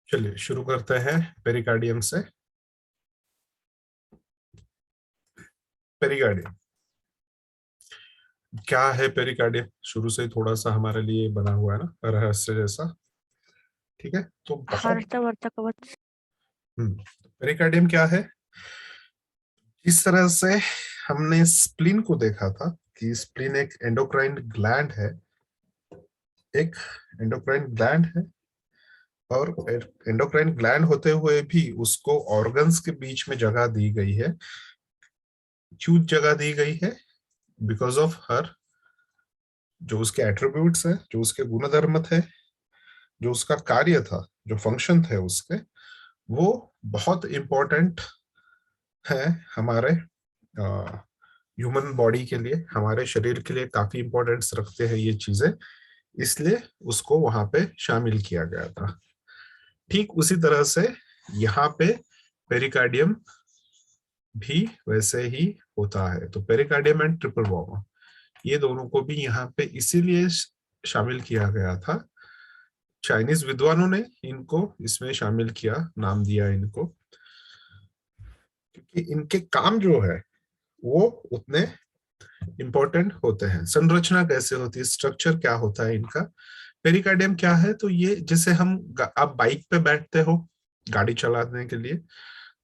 चलिए शुरू करते हैं पेरिकार्डियम से। पेरिकार्डियम क्या है? पेरिकार्डियम शुरू से ही थोड़ा सा हमारे लिए बना हुआ है ना, रहस्य जैसा। ठीक है, तो बहुत हर्ता वर्ता कवच। पेरिकार्डियम क्या है? इस तरह से हमने स्प्लीन को देखा था कि स्प्लीन एक एंडोक्राइन ग्लैंड है। एक एंडोक्राइन ग्लैंड है, और एंडोक्राइन ग्लैंड होते हुए भी उसको ऑर्गन्स के बीच में जगह दी गई है। क्यों जगह दी गई है? बिकॉज ऑफ हर जो उसके एट्रीब्यूट्स हैं, जो उसके गुणधर्म थे, जो उसका कार्य था, जो फंक्शन थे उसके, वो बहुत इंपॉर्टेंट है हमारे ह्यूमन बॉडी के लिए, हमारे शरीर के लिए काफी इंपॉर्टेंस रखते हैं ये चीजें। इसलिए उसको वहां पे शामिल किया गया था। ठीक उसी तरह से यहाँ पे पेरिकार्डियम भी वैसे ही होता है। तो पेरिकार्डियम एंड ट्रिपल वार्मा, ये दोनों को भी यहाँ पे इसीलिए शामिल किया गया था। चाइनीज विद्वानों ने इनको इसमें शामिल किया, नाम दिया इनको, क्योंकि इनके काम जो है वो उतने इंपॉर्टेंट होते हैं। संरचना कैसे होती है, स्ट्रक्चर क्या होता है इनका। पेरिकार्डियम क्या है? तो ये जैसे आप बाइक पे बैठते हो गाड़ी चलाने के लिए,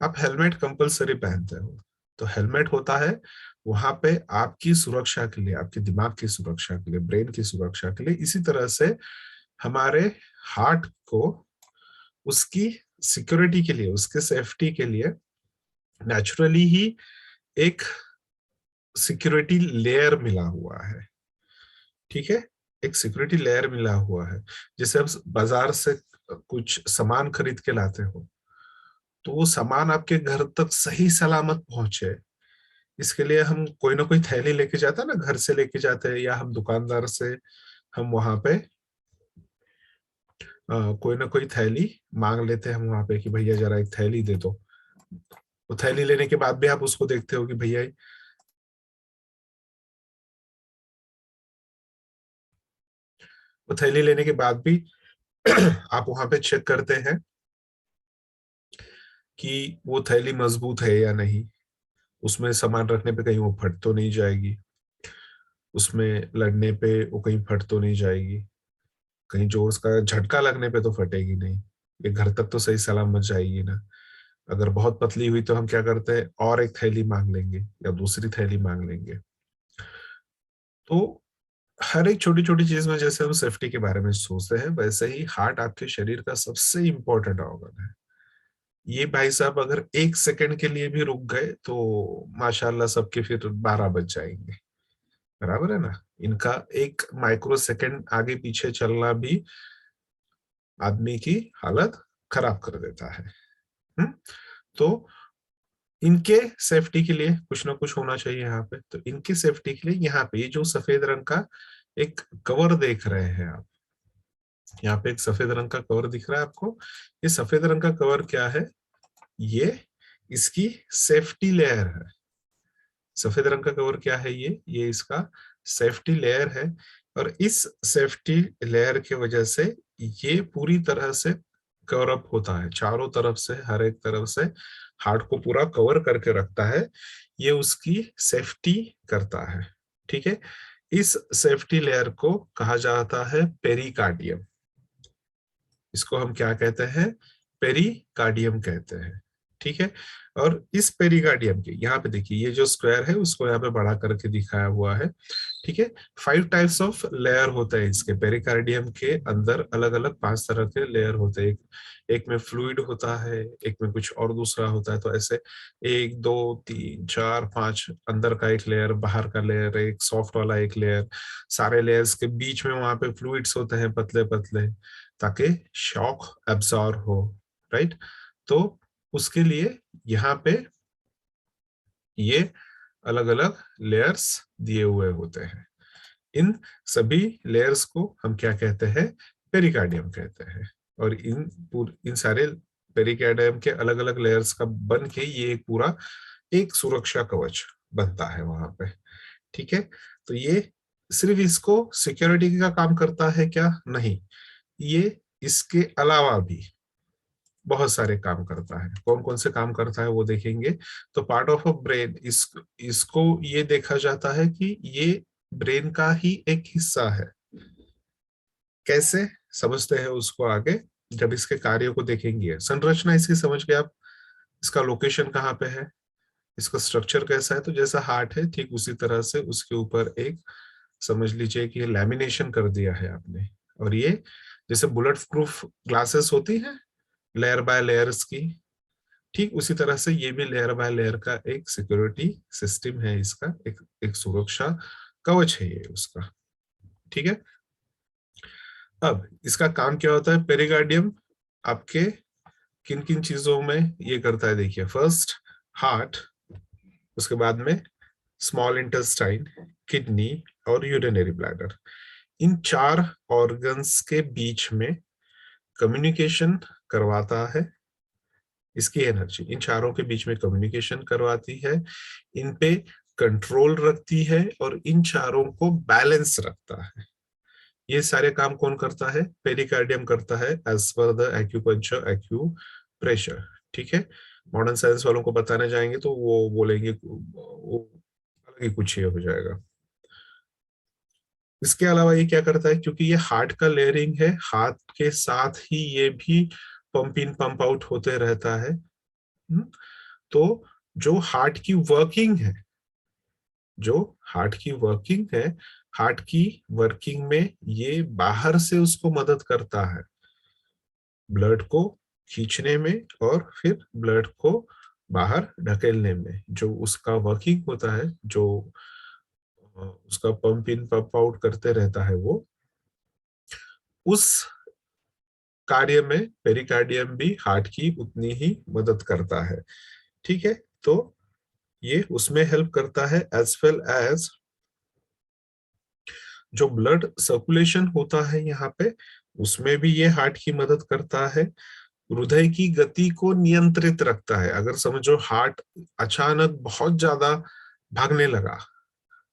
आप हेलमेट कंपलसरी पहनते हो। तो हेलमेट होता है वहां पे आपकी सुरक्षा के लिए, आपके दिमाग की सुरक्षा के लिए, ब्रेन की सुरक्षा के लिए। इसी तरह से हमारे हार्ट को उसकी सिक्योरिटी के लिए, उसके सेफ्टी के लिए नेचुरली ही एक सिक्योरिटी लेयर मिला हुआ है। ठीक है, एक सिक्योरिटी लेयर मिला हुआ है। जैसे आप बाजार से कुछ सामान खरीद के लाते हो, तो वो सामान आपके घर तक सही सलामत पहुंचे, इसके लिए हम कोई ना कोई थैली लेके जाते हैं ना, घर से लेके जाते हैं, या हम दुकानदार से हम वहां पे कोई ना कोई थैली मांग लेते हैं हम वहां पे कि भैया जरा एक थैली दे दो। वो थैली लेने के बाद भी आप उसको देखते हो कि भैया, वो थैली लेने के बाद भी आप वहां पे चेक करते हैं कि वो थैली मजबूत है या नहीं, उसमें सामान रखने पे कहीं वो फट तो नहीं जाएगी, उसमें लड़ने पे वो कहीं फट तो नहीं जाएगी, कहीं जोर का झटका लगने पे तो फटेगी नहीं, ये घर तक तो सही सलामत जाएगी ना। अगर बहुत पतली हुई तो हम क्या करते हैं, और एक थैली मांग लेंगे या दूसरी थैली मांग लेंगे। तो हर एक छोटी छोटी चीज में जैसे हम सेफ्टी के बारे में सोचते हैं, वैसे ही हार्ट आपके शरीर का सबसे इंपॉर्टेंट ऑर्गन है। ये भाई साहब अगर एक सेकंड के लिए भी रुक गए तो माशाल्लाह सबके फिर 12 बज जाएंगे। बराबर है ना? इनका एक माइक्रो सेकंड आगे पीछे चलना भी आदमी की हालत खराब कर देता है। हम्म तो इनके सेफ्टी के लिए कुछ ना कुछ होना चाहिए यहाँ पे। तो इनकी सेफ्टी के लिए यहाँ पे ये जो सफेद रंग का एक कवर देख रहे हैं आप, यहाँ पे एक सफेद रंग का कवर दिख रहा है आपको। ये सफेद रंग का कवर क्या है? ये इसकी सेफ्टी लेयर है। सफेद रंग का कवर क्या है? ये इसका सेफ्टी लेयर है। और इस सेफ्टी लेयर की वजह से ये पूरी तरह से कवर अप होता है, चारों तरफ से, हर एक तरफ से हार्ट को पूरा कवर करके रखता है। ये उसकी सेफ्टी करता है। ठीक है, इस सेफ्टी लेयर को कहा जाता है पेरिकार्डियम। इसको हम क्या कहते हैं? पेरिकार्डियम कहते हैं। ठीक है, और इस पेरिकार्डियम के यहाँ पे देखिए, ये जो स्क्वायर है उसको यहाँ पे बड़ा करके दिखाया हुआ है। ठीक है, 5 टाइप्स ऑफ लेयर होते हैं इसके पेरिकार्डियम के अंदर। अलग अलग 5 तरह के लेयर होते हैं। एक में फ्लूइड होता है, एक में कुछ और दूसरा होता है। तो ऐसे 1 2 3 4 5 अंदर का एक लेयर, बाहर का लेयर, एक सॉफ्ट वाला एक लेयर, सारे लेयर्स के बीच में वहां पे फ्लूइड्स होते हैं पतले पतले, ताकि शॉक एब्सॉर्ब हो। राइट, तो उसके लिए यहाँ पे ये अलग अलग लेयर्स दिए हुए होते हैं। इन सभी लेयर्स को हम क्या कहते हैं? पेरिकार्डियम कहते हैं। और इन सारे पेरिकार्डियम के अलग अलग लेयर्स का बन के ये एक पूरा एक सुरक्षा कवच बनता है वहां पे। ठीक है, तो ये सिर्फ इसको सिक्योरिटी का काम करता है क्या? नहीं, ये इसके अलावा भी बहुत सारे काम करता है। कौन कौन से काम करता है वो देखेंगे। तो पार्ट ऑफ अ ब्रेन, इसको ये देखा जाता है कि ये ब्रेन का ही एक हिस्सा है। कैसे समझते हैं उसको आगे, जब इसके कार्यों को देखेंगे। संरचना इसकी समझ गए आप, इसका लोकेशन कहाँ पे है, इसका स्ट्रक्चर कैसा है। तो जैसा हार्ट है ठीक उसी तरह से उसके ऊपर एक, समझ लीजिए कि लैमिनेशन कर दिया है आपने। और ये जैसे बुलेट प्रूफ ग्लासेस होती है लेयर बाय लेयर्स की, ठीक उसी तरह से ये भी लेयर बाय लेयर का एक सिक्योरिटी सिस्टम है, इसका एक सुरक्षा कवच है ये उसका। ठीक है। अब इसका काम क्या होता है, पेरिकार्डियम आपके किन किन चीजों में ये करता है देखिए। फर्स्ट हार्ट, उसके बाद में स्मॉल इंटेस्टाइन, किडनी और यूरिनरी ब्लैडर। इन चार ऑर्गन्स के बीच में कम्युनिकेशन करवाता है। इसकी एनर्जी इन चारों के बीच में कम्युनिकेशन करवाती है, इन पे कंट्रोल रखती है और इन चारों को बैलेंस रखता है। ये सारे काम कौन करता है, पेरिकार्डियम करता है, as per the acupuncture acupressure. ठीक है। मॉडर्न साइंस वालों को बताने जाएंगे तो वो बोलेंगे वो अलग ही कुछ ये हो जाएगा। इसके अलावा ये क्या करता है, क्योंकि ये हार्ट का लेयरिंग है, हार्ट के साथ ही ये भी पंप इन पंप आउट होते रहता है। तो जो हार्ट की वर्किंग है, जो हार्ट की वर्किंग है, हार्ट की वर्किंग में ये बाहर से उसको मदद करता है, ब्लड को खींचने में और फिर ब्लड को बाहर ढकेलने में। जो उसका वर्किंग होता है, जो उसका पंप इन पंप आउट करते रहता है, वो उस कार्य में पेरिकार्डियम भी हार्ट की उतनी ही मदद करता है। ठीक है। तो ये उसमें हेल्प करता है, एज वेल एज जो ब्लड सर्कुलेशन होता है यहाँ पे, उसमें भी ये हार्ट की मदद करता है। हृदय की गति को नियंत्रित रखता है। अगर समझो हार्ट अचानक बहुत ज्यादा भागने लगा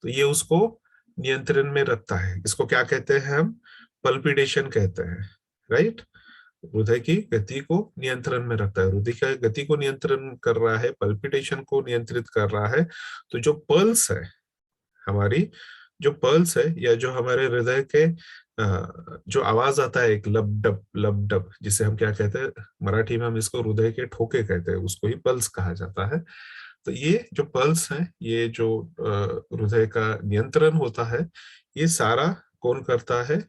तो ये उसको नियंत्रण में रखता है। इसको क्या कहते हैं हम, पल्पिटेशन कहते हैं, राइट। हृदय की गति को नियंत्रण में रखता है, हृदय की गति को नियंत्रण कर रहा है, पल्पिटेशन को नियंत्रित कर रहा है। तो जो पल्स है हमारी, जो पल्स है या जो हमारे हृदय के जो आवाज आता है एक लब डब लब डब, जिसे हम क्या कहते हैं मराठी में, हम इसको हृदय के ठोके कहते हैं, उसको ही पल्स कहा जाता है। तो ये जो पल्स है, ये जो हृदय का नियंत्रण होता है, ये सारा कौन करता है,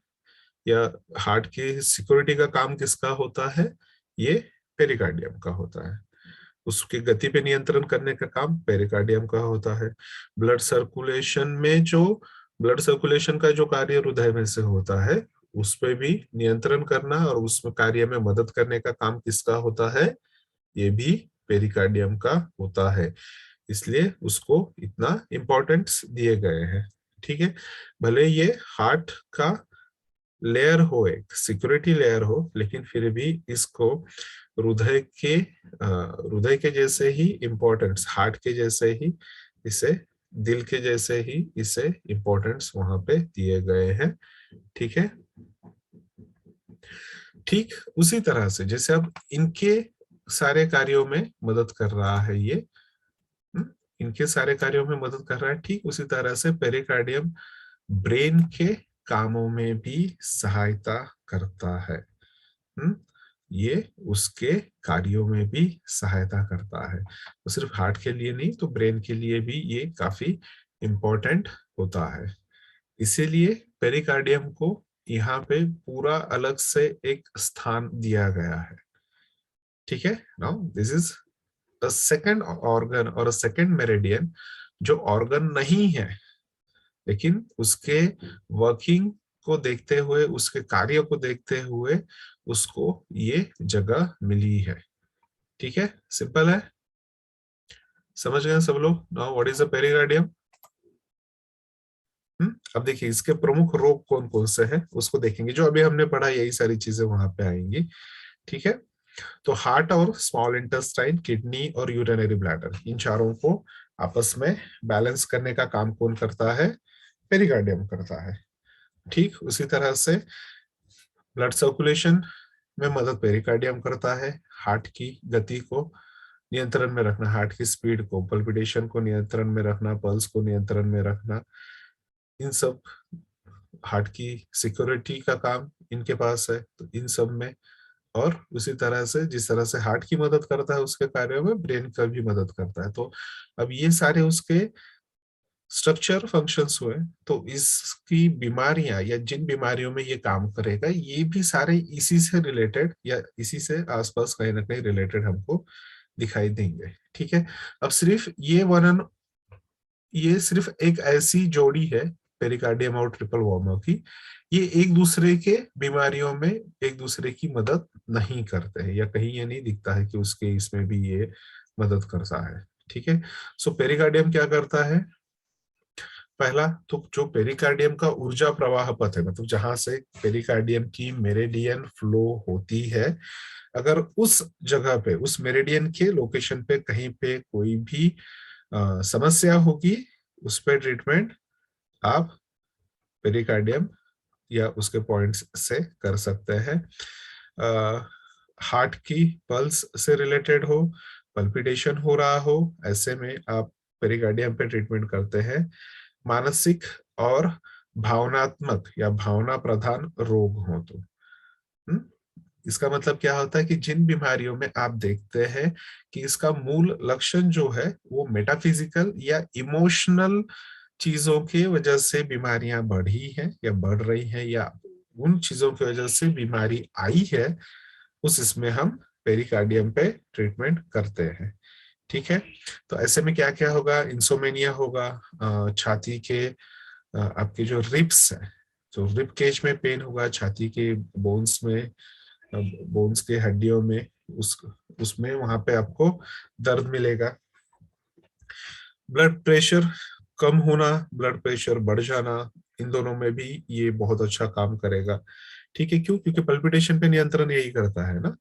या हार्ट की सिक्योरिटी का काम किसका होता है, ये पेरिकार्डियम का होता है। उसकी गति पे नियंत्रण करने का काम पेरिकार्डियम का होता है। ब्लड सर्कुलेशन में जो, ब्लड सर्कुलेशन का जो कार्य हृदय में से होता है, उस पे भी नियंत्रण करना और उस कार्य में मदद करने का काम किसका होता है, ये भी पेरिकार्डियम का होता है। इसलिए उसको इतना इम्पोर्टेंस दिए गए हैं। ठीक है। भले ये हार्ट का लेयर हो, एक सिक्योरिटी लेयर हो, लेकिन फिर भी इसको हृदय के हृदय के जैसे ही इम्पोर्टेंस, हार्ट के जैसे ही इसे, दिल के जैसे ही इसे इम्पोर्टेंस वहां पे दिए गए हैं। ठीक है। ठीक उसी तरह से जैसे अब इनके सारे कार्यों में मदद कर रहा है ये, इनके सारे कार्यों में मदद कर रहा है, ठीक उसी तरह से पेरिकार्डियम ब्रेन के कामों में भी सहायता करता है। ये उसके कार्यों में भी सहायता करता है। तो सिर्फ हार्ट के लिए नहीं, तो ब्रेन के लिए भी ये काफी इम्पोर्टेंट होता है। इसीलिए पेरिकार्डियम को यहाँ पे पूरा अलग से एक स्थान दिया गया है। ठीक है। Now this is a second organ और अ सेकंड मेरिडियन, जो ऑर्गन नहीं है, लेकिन उसके वर्किंग को देखते हुए, उसके कार्य को देखते हुए उसको ये जगह मिली है। ठीक है। सिंपल है, समझ गए सब लोग। Now what is a pericardium. अब देखिए इसके प्रमुख रोग कौन कौन से हैं उसको देखेंगे। जो अभी हमने पढ़ा यही सारी चीजें वहां पे आएंगी। ठीक है। तो हार्ट और स्मॉल इंटेस्टाइन, किडनी और यूरिनरी ब्लैडर, इन चारों को आपस में बैलेंस करने का काम कौन करता है, पेरिकार्डियम करता है। ठीक उसी तरह से ब्लड सर्कुलेशन में मदद पेरिकार्डियम करता है, हार्ट की गति को नियंत्रण में रखना, हार्ट की स्पीड को, पल्पिटेशन को नियंत्रण में रखना, पल्स को नियंत्रण में रखना, इन सब, हार्ट की सिक्योरिटी का काम इनके पास है, तो इन सब में। और उसी तरह से जिस तरह से हार्ट की मदद करता है उसके कार्यों में, ब्रेन का भी मदद करता है। तो अब ये सारे उसके स्ट्रक्चर फंक्शंस हुए। तो इसकी बीमारियां या जिन बीमारियों में ये काम करेगा, ये भी सारे इसी से रिलेटेड या इसी से आसपास कहीं ना कहीं रिलेटेड हमको दिखाई देंगे। ठीक है। अब सिर्फ ये वर्णन, ये सिर्फ एक ऐसी जोड़ी है, पेरिकार्डियम और ट्रिपल वार्मर की, ये एक दूसरे के बीमारियों में एक दूसरे की मदद नहीं करते हैं, या कहीं ये नहीं दिखता है कि उसके इसमें भी ये मदद करता है। ठीक है। सो पेरिकार्डियम क्या करता है? पहला तो जो पेरिकार्डियम का ऊर्जा प्रवाह पथ है, मतलब जहां से पेरिकार्डियम की मेरिडियन फ्लो होती है, अगर उस जगह पे, उस मेरिडियन के लोकेशन पे कहीं पे कोई भी समस्या होगी, उस पे ट्रीटमेंट आप पेरिकार्डियम या उसके पॉइंट्स से कर सकते हैं। हार्ट की पल्स से रिलेटेड हो, पल्पिटेशन हो रहा हो, ऐसे में आप पेरिकार्डियम पे ट्रीटमेंट करते हैं। मानसिक और भावनात्मक या भावना प्रधान रोग हो तो, हम्म? इसका मतलब क्या होता है कि जिन बीमारियों में आप देखते हैं कि इसका मूल लक्षण जो है वो मेटाफिजिकल या इमोशनल चीजों की वजह से बीमारियां बढ़ी हैं या बढ़ रही हैं, या उन चीजों की वजह से बीमारी आई है, उस इसमें हम पेरिकार्डियम पे ट्रीटमेंट करते हैं। ठीक है। तो ऐसे में क्या क्या होगा? इंसोमेनिया होगा, छाती के आपके जो रिब्स है, तो रिब केज में पेन होगा, छाती के बोन्स में, बोन्स के हड्डियों में, उस उसमें वहां पे आपको दर्द मिलेगा। ब्लड प्रेशर कम होना, ब्लड प्रेशर बढ़ जाना, इन दोनों में भी ये बहुत अच्छा काम करेगा। ठीक है। क्यों? क्योंकि पल्पिटेशन पे नियंत्रण यही करता है ना,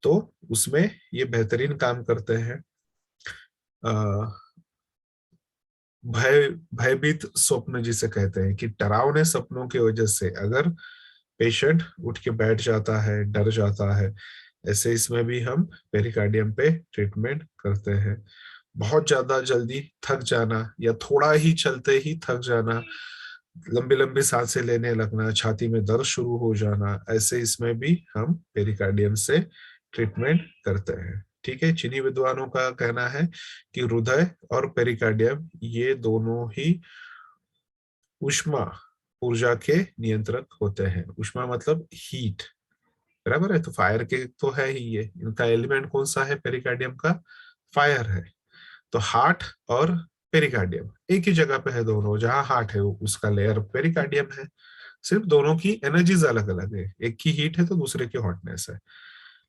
तो उसमें ये बेहतरीन काम करते हैं। भय, भयभीत स्वप्न जिसे कहते हैं, कि डरावने सपनों की वजह से अगर पेशेंट उठ के बैठ जाता है, डर जाता है, ऐसे इसमें भी हम पेरिकार्डियम पे ट्रीटमेंट करते हैं। बहुत ज्यादा जल्दी थक जाना या थोड़ा ही चलते ही थक जाना, लंबी लंबी सांसें लेने लगना, छाती में दर्द शुरू हो जाना, ऐसे इसमें भी हम पेरिकार्डियम से ट्रीटमेंट करते हैं। ठीक है। चीनी विद्वानों का कहना है कि हृदय और पेरिकार्डियम ये दोनों ही ऊष्मा ऊर्जा के नियंत्रक होते हैं। ऊष्मा मतलब हीट, बराबर है। तो फायर के तो है ही ये, इनका एलिमेंट कौन सा है पेरिकार्डियम का? फायर है। तो हार्ट और पेरिकार्डियम एक ही जगह पे है दोनों, जहां हार्ट है उसका लेयर पेरिकार्डियम है, सिर्फ दोनों की एनर्जीज अलग अलग है, एक की हीट है तो दूसरे की हॉटनेस है।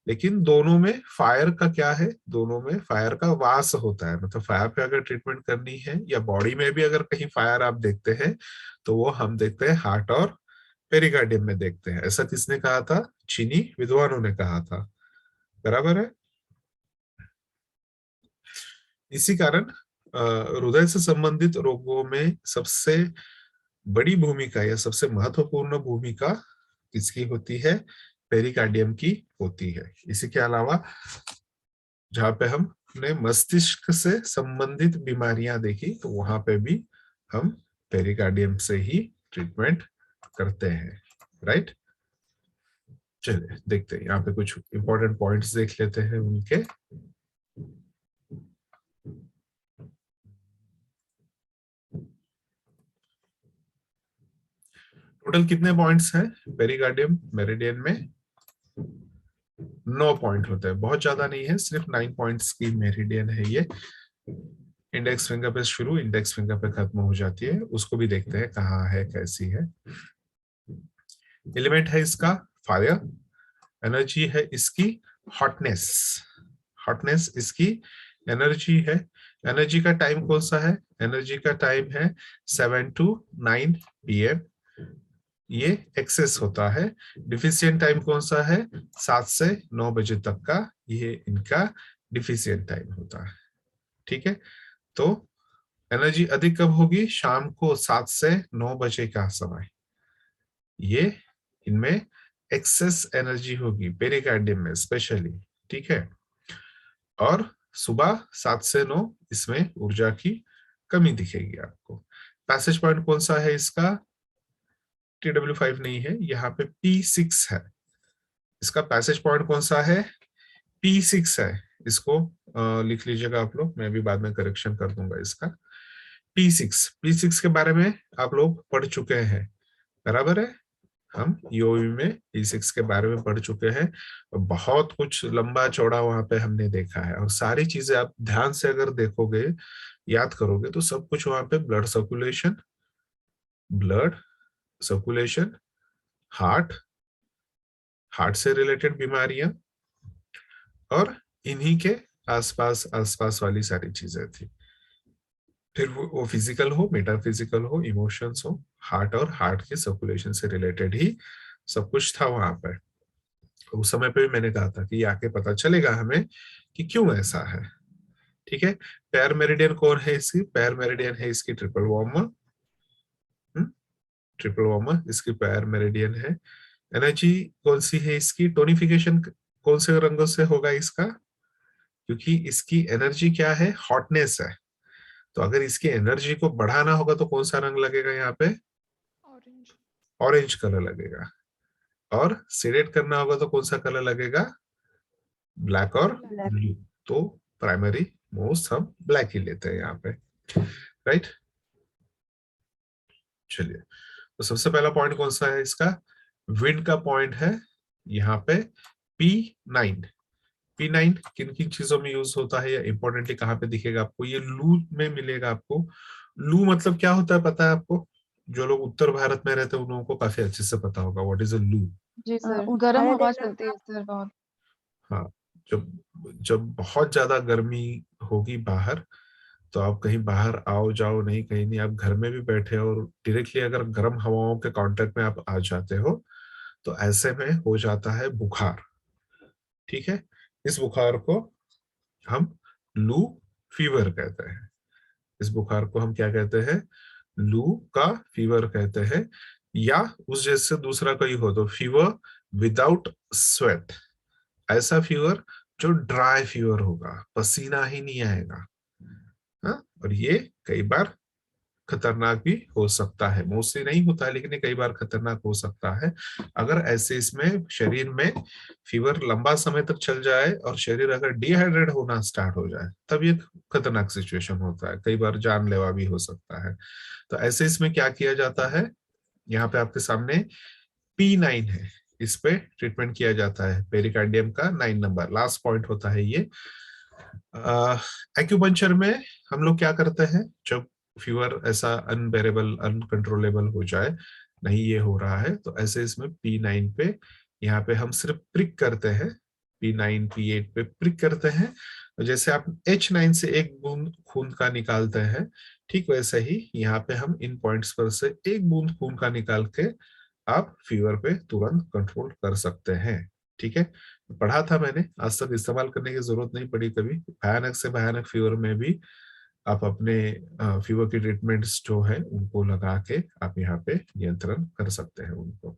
लेकिन दोनों में फायर का क्या है? दोनों में फायर का वास होता है, मतलब फायर पे अगर ट्रीटमेंट करनी है या बॉडी में भी अगर कहीं फायर आप देखते हैं, तो वो हम देखते हैं हार्ट और पेरिकार्डियम में देखते हैं। ऐसा किसने कहा था? चीनी विद्वानों ने कहा था, बराबर है। इसी कारण हृदय से संबंधित रोगों में सबसे बड़ी भूमिका या सबसे महत्वपूर्ण भूमिका किसकी होती है? पेरिकार्डियम की होती है। इसी के अलावा जहाँ पे हमने मस्तिष्क से संबंधित बीमारियां देखी, तो वहां पे भी हम पेरिकार्डियम से ही ट्रीटमेंट करते हैं। राइट। चलिए देखते हैं, यहाँ पे कुछ इंपॉर्टेंट पॉइंट्स देख लेते हैं उनके। टोटल कितने पॉइंट्स हैं पेरिकार्डियम मेरिडियन में? 9 पॉइंट होते हैं, बहुत ज्यादा नहीं है, सिर्फ 9 पॉइंट्स की मेरिडियन है ये। इंडेक्स फिंगर पे शुरू, इंडेक्स फिंगर पे खत्म हो जाती है, उसको भी देखते हैं कहाँ है, कैसी है। एलिमेंट है इसका फायर, एनर्जी है इसकी हॉटनेस, हॉटनेस इसकी एनर्जी है। एनर्जी का टाइम कौन सा है? एनर्जी का टाइम है 7 to 9 PM, ये एक्सेस होता है। डिफिशियंट टाइम कौन सा है? 7 से 9 बजे तक का, ये इनका डिफिशियंट टाइम होता है। ठीक है। तो एनर्जी अधिक कब होगी? शाम को 7 से 9 बजे का समय, ये इनमें एक्सेस एनर्जी होगी पेरिकार्डियम में स्पेशली, ठीक है। और सुबह 7 से 9 इसमें ऊर्जा की कमी दिखेगी आपको। पैसेज पॉइंट कौन सा है इसका? TW5 नहीं है, यहाँ पे P6 है। इसका पैसेज पॉइंट कौन सा है? P6 है। इसको लिख लीजिएगा आप लोग, मैं भी बाद में करेक्शन कर दूंगा इसका। P6 के बारे में आप लोग पढ़ चुके हैं, बराबर है। हम ईओवी में P6 के बारे में पढ़ चुके हैं और बहुत कुछ लंबा चौड़ा वहां पे हमने देखा है। और सारी चीजें आप ध्यान से अगर देखोगे, याद करोगे, तो सब कुछ वहां पे ब्लड सर्कुलेशन, हार्ट, हार्ट से रिलेटेड बीमारियां और इन्हीं के आसपास आसपास वाली सारी चीजें थी। फिर वो फिजिकल हो, मेटाफिजिकल हो, इमोशंस हो, हार्ट और हार्ट के सर्कुलेशन से रिलेटेड ही सब कुछ था वहां पर। उस समय पे भी मैंने कहा था कि आके पता चलेगा हमें कि क्यों ऐसा है, ठीक है। पैर मेरिडियन कौन है इसकी? पैर मेरिडियन है इसकी ट्रिपल वार्मर, ट्रिपल वार्मर इसकी पैर मेरिडियन है। एनर्जी कौन सी है इसकी? टोनिफिकेशन कौन से रंगों से होगा इसका? क्योंकि इसकी एनर्जी क्या है? हॉटनेस है। तो अगर इसकी एनर्जी को बढ़ाना होगा तो कौन सा रंग लगेगा यहाँ पे? ऑरेंज। ऑरेंज कलर लगेगा। और सेडेट करना होगा तो कौन सा कलर लगेगा? ब्लैक और ब्लैक। ब्लू। तो प्राइमरी मोस्ट हम ब्लैक ही लेते हैं यहाँ पे, राइट। चलिए, तो सबसे पहला पॉइंट कौन सा है इसका? विंड का पॉइंट है यहाँ पे P9। P9 किन किन चीजों में यूज होता है या इंपॉर्टेंटली कहाँ पे दिखेगा आपको? ये लू में मिलेगा आपको। लू मतलब क्या होता है पता है आपको? जो लोग उत्तर भारत में रहते हैं उन लोगों को काफी अच्छे से पता होगा व्हाट इज अ लू। जी सर, गर्म उन्होंने हवा देखा चलती है सर बहुत। हाँ, जब जब बहुत ज्यादा गर्मी होगी बाहर, तो आप कहीं बाहर आओ जाओ नहीं, कहीं नहीं, आप घर में भी बैठे हो और डायरेक्टली अगर गर्म हवाओं के कांटेक्ट में आप आ जाते हो तो ऐसे में हो जाता है बुखार, ठीक है। इस बुखार को हम लू फीवर कहते हैं। इस बुखार को हम क्या कहते हैं? लू का फीवर कहते हैं। या उस जैसे दूसरा कोई हो तो फीवर विदाउट स्वेट, ऐसा फीवर जो ड्राई फीवर होगा, पसीना ही नहीं आएगा। हाँ, और ये कई बार खतरनाक भी हो सकता है, मोस्टली नहीं होता है लेकिन ये कई बार खतरनाक हो सकता है। अगर ऐसे इसमें शरीर में फीवर लंबा समय तक चल जाए और शरीर अगर डिहाइड्रेट होना स्टार्ट हो जाए, तब ये खतरनाक सिचुएशन होता है, कई बार जानलेवा भी हो सकता है। तो ऐसे इसमें क्या किया जाता है? यहाँ पे आपके सामने P9 है, इस पे ट्रीटमेंट किया जाता है। पेरिकार्डियम का 9 नंबर लास्ट पॉइंट होता है ये। एक्यूपंक्चर में हम लोग क्या करते हैं? जब फीवर ऐसा अनबेरेबल अनकंट्रोलेबल हो जाए, नहीं ये हो रहा है, तो ऐसे इसमें P9 पे यहाँ पे हम सिर्फ प्रिक करते हैं। P9 P8 पे प्रिक करते हैं। जैसे आप H9 से एक बूंद खून का निकालते हैं, ठीक वैसे ही यहाँ पे हम इन पॉइंट्स पर से एक बूंद खून का निकाल के आप फीवर पे तुरंत कंट्रोल कर सकते हैं, ठीक है। पढ़ा था मैंने, आज तक इस्तेमाल करने की जरूरत नहीं पड़ी कभी। भयानक से भयानक फीवर में भी आप अपने फीवर की ट्रीटमेंट्स जो है उनको लगा के आप यहाँ पे नियंत्रण कर सकते हैं उनको,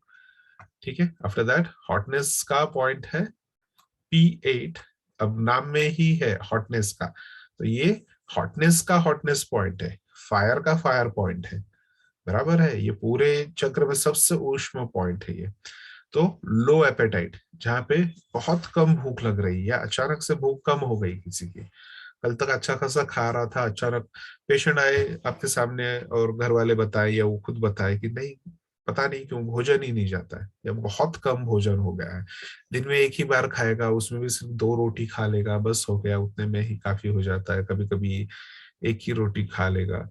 ठीक है। आफ्टर दैट हॉटनेस का पॉइंट है P8। अब नाम में ही है हॉटनेस का, तो ये हॉटनेस का हॉटनेस पॉइंट है, फायर का फायर पॉइंट है, बराबर है। ये पूरे चक्र में सबसे ऊष्म पॉइंट है ये। तो लो एपेटाइट, जहाँ पे बहुत कम भूख लग रही है या अचानक से भूख कम हो गई किसी की, कल तक अच्छा खासा खा रहा था, अचानक पेशेंट आए आपके सामने और घर वाले बताए या वो खुद बताए कि नहीं, पता नहीं क्यों भोजन ही नहीं जाता है या बहुत कम भोजन हो गया है, दिन में एक ही बार खाएगा, उसमें भी सिर्फ 2 रोटी खा लेगा, बस हो गया, उतने में ही काफी हो जाता है। कभी कभी एक ही रोटी खा लेगा,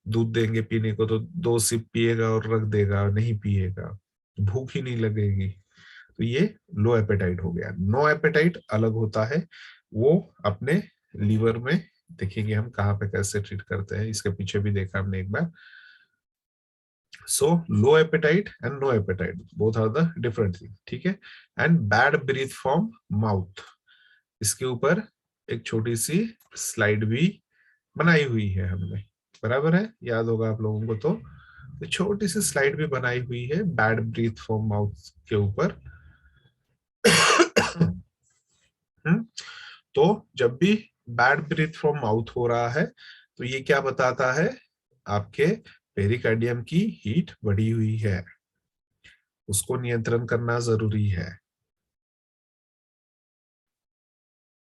दूध देंगे पीने को तो 2 सिप पिएगा और रख देगा, नहीं पिएगा, भूख ही नहीं लगेगी। तो ये लो एपेटाइट हो गया। नो एपेटाइट अलग होता है, वो अपने लीवर में देखेंगे हम कहाँ पे कैसे ट्रीट करते हैं, इसके पीछे भी देखा हमने एक बार। So low appetite and no appetite both are the different thing, ठीक है। And bad breath from mouth, इसके ऊपर एक छोटी सी स्लाइड भी बनाई हुई है हमने, बराबर है, याद होगा आप लोगों को। तो छोटी सी स्लाइड भी बनाई हुई है बैड ब्रीथ फ्रॉम माउथ के ऊपर। तो जब भी बैड ब्रीथ फ्रॉम माउथ हो रहा है तो ये क्या बताता है, आपके पेरिकार्डियम की हीट बढ़ी हुई है, उसको नियंत्रण करना जरूरी है।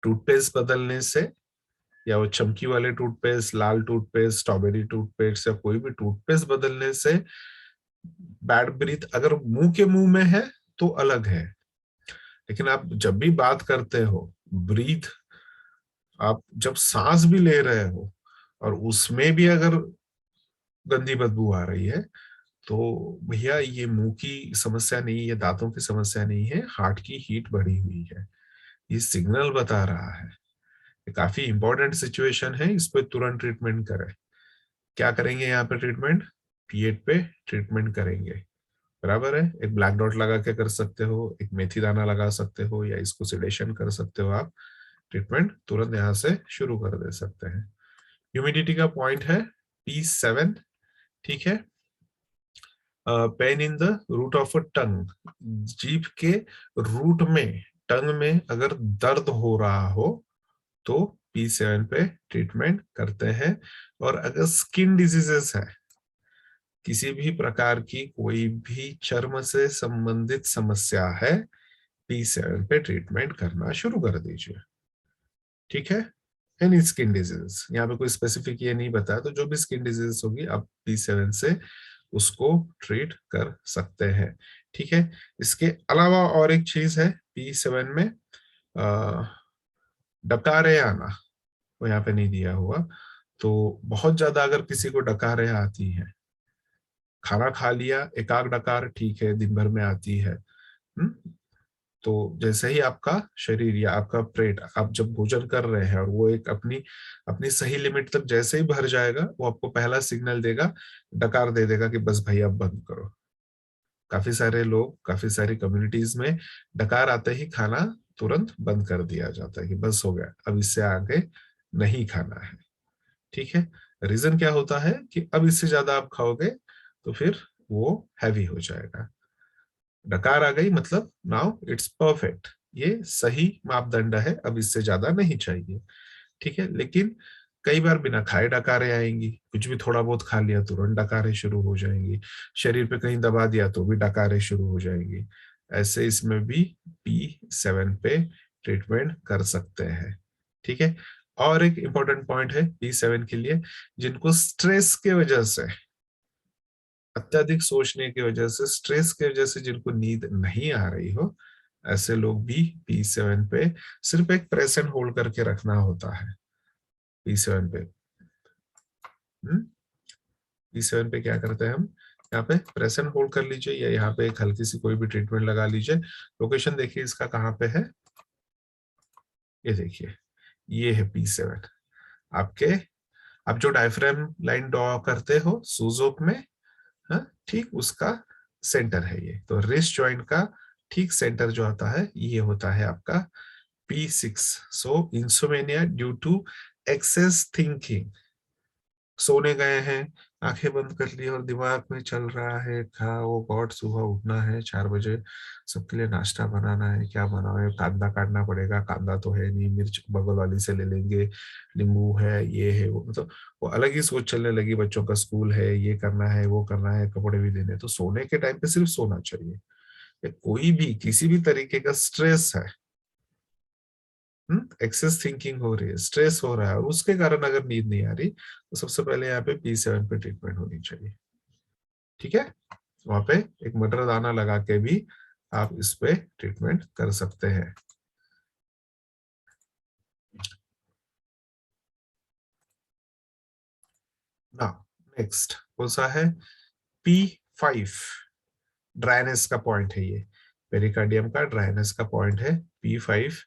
टूथपेस्ट बदलने से, या वो चमकी वाले टूथपेस्ट, लाल टूथपेस्ट, स्ट्रॉबेरी टूथपेस्ट, या कोई भी टूथपेस्ट बदलने से बैड ब्रीथ अगर मुंह के मुंह में है तो अलग है, लेकिन आप जब भी बात करते हो, ब्रीथ, आप जब सांस भी ले रहे हो और उसमें भी अगर गंदी बदबू आ रही है, तो भैया ये मुंह की समस्या नहीं, ये दांतों की समस्या नहीं है, हार्ट की हीट बढ़ी हुई है, ये सिग्नल बता रहा है। ये काफी इंपॉर्टेंट सिचुएशन है, इस पे तुरंत ट्रीटमेंट करें। क्या करेंगे यहाँ पे ट्रीटमेंट, पीएट पे ट्रीटमेंट करेंगे, बराबर है। एक ब्लैक डॉट लगा के कर सकते हो, एक मेथी दाना लगा सकते हो, या इसको सिडेशन कर सकते हो आप। ट्रीटमेंट तुरंत यहाँ से शुरू कर दे सकते हैं। ह्यूमिडिटी का पॉइंट है P7, ठीक है। Pain in the root of a tongue, जीभ के रूट में, टंग में अगर दर्द हो रहा हो तो P7 पे ट्रीटमेंट करते हैं। और अगर स्किन डिजीजेस है, किसी भी प्रकार की कोई भी चर्म से संबंधित समस्या है, P7 पे ट्रीटमेंट करना शुरू कर दीजिए, ठीक है। एनी स्किन डिजीज, यहाँ पे कोई स्पेसिफिक ये नहीं बताया, तो जो भी स्किन डिजीज होगी आप P7 से उसको ट्रीट कर सकते हैं, ठीक है। इसके अलावा और एक चीज है P7 में, डकारे आना, वो यहाँ पे नहीं दिया हुआ। तो बहुत ज्यादा अगर किसी को डकारे आती है, खाना खा लिया, एकाग डकार ठीक है, दिन भर में आती है, तो जैसे ही आपका शरीर या आपका पेट, आप जब भोजन कर रहे हैं और वो एक अपनी अपनी सही लिमिट तक जैसे ही भर जाएगा, वो आपको पहला सिग्नल देगा, डकार दे देगा कि बस भाई अब बंद करो। काफी सारे लोग, काफी सारी कम्युनिटीज में डकार आते ही खाना तुरंत बंद कर दिया जाता है कि बस हो गया, अब इससे आगे नहीं खाना है, ठीक है। रीजन क्या होता है कि अब इससे ज्यादा आप खाओगे तो फिर वो हैवी हो जाएगा। डकार आ गई मतलब नाउ इट्स परफेक्ट, ये सही मापदंड है, अब इससे ज्यादा नहीं चाहिए, ठीक है। लेकिन कई बार बिना खाए डकारें आएंगी, कुछ भी थोड़ा बहुत खा लिया तुरंत डकारें शुरू हो जाएंगी, शरीर पे कहीं दबा दिया तो भी डकारें शुरू हो जाएंगी। ऐसे इसमें भी P7 पे ट्रीटमेंट कर सकते हैं, ठीक है। और एक इंपॉर्टेंट पॉइंट है P7 के लिए, जिनको स्ट्रेस के वजह से, अत्यधिक सोचने की वजह से, स्ट्रेस की वजह से जिनको नींद नहीं आ रही हो, ऐसे लोग भी P7 पे सिर्फ एक प्रेस एंड होल्ड करके रखना होता है। P7 पे P7 पे क्या करते हैं हम, यहाँ पे प्रेस एंड होल्ड कर लीजिए, या यहाँ पे एक हल्की सी कोई भी ट्रीटमेंट लगा लीजिए। लोकेशन देखिए इसका कहाँ पे है, ये देखिए, ये है P7 आपके, आप जो डायफ्राम लाइन ड्रॉ करते हो सूजोक में, हाँ, ठीक उसका सेंटर है ये। तो रिस्ट जॉइंट का ठीक सेंटर जो आता है, ये होता है आपका P6। So insomnia due to excess thinking, सोने गए हैं, आंखें बंद कर ली और दिमाग में चल रहा है, खाओ गॉड, सुबह उठना है 4 बजे, सबके लिए नाश्ता बनाना है, क्या बनाओ, कांदा काटना पड़ेगा, कांदा तो है नहीं, मिर्च बगल वाली से ले लेंगे, नींबू है, ये है वो, मतलब वो अलग ही सोच चलने लगी, बच्चों का स्कूल है, ये करना है, वो करना है, कपड़े भी देने। तो सोने के टाइम पे सिर्फ सोना चाहिए। कोई भी किसी भी तरीके का स्ट्रेस है, एक्सेस थिंकिंग हो रही है, स्ट्रेस हो रहा है, और उसके कारण अगर नींद नहीं आ रही, तो सबसे पहले यहाँ पे P7 पे ट्रीटमेंट होनी चाहिए, ठीक है। वहां पे एक मटर दाना लगा के भी आप इस पे ट्रीटमेंट कर सकते हैं। ना नेक्स्ट कौन सा है, P5, ड्राइनेस का पॉइंट है ये, पेरिकार्डियम का ड्राइनेस का पॉइंट है P5।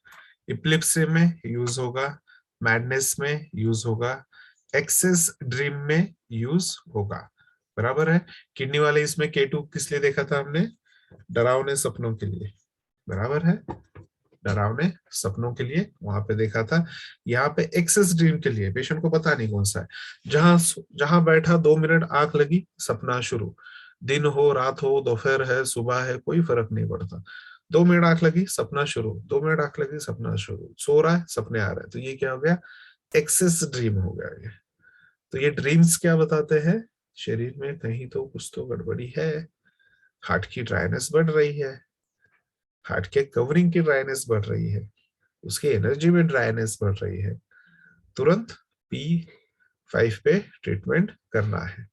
इपिलेप्सी में यूज होगा, मैडनेस में यूज होगा, एक्सेस ड्रीम में यूज होगा, बराबर है। किडनी वाले इसमें K2 किस लिए देखा था हमने, डरावने सपनों के लिए, बराबर है, डरावने सपनों के लिए वहां पे देखा था। यहाँ पे एक्सेस ड्रीम के लिए पेशेंट को पता नहीं कौन सा है, जहां जहां बैठा 2 मिनट आंख लगी, सपना शुरू, दिन हो रात हो दोपहर है सुबह है कोई फर्क नहीं पड़ता, 2 मिनट आंख लगी सपना शुरू, 2 मिनट आंख लगी सपना शुरू, सो रहा है सपने आ रहे हैं, तो ये क्या हो गया, एक्सेस ड्रीम हो गया ये। तो ये ड्रीम्स क्या बताते हैं, शरीर में कहीं तो कुछ तो गड़बड़ी है, हार्ट की ड्राइनेस बढ़ रही है, हार्ट के कवरिंग की ड्राइनेस बढ़ रही है, उसकी एनर्जी में ड्राइनेस बढ़ रही है, तुरंत P5 पे ट्रीटमेंट करना है।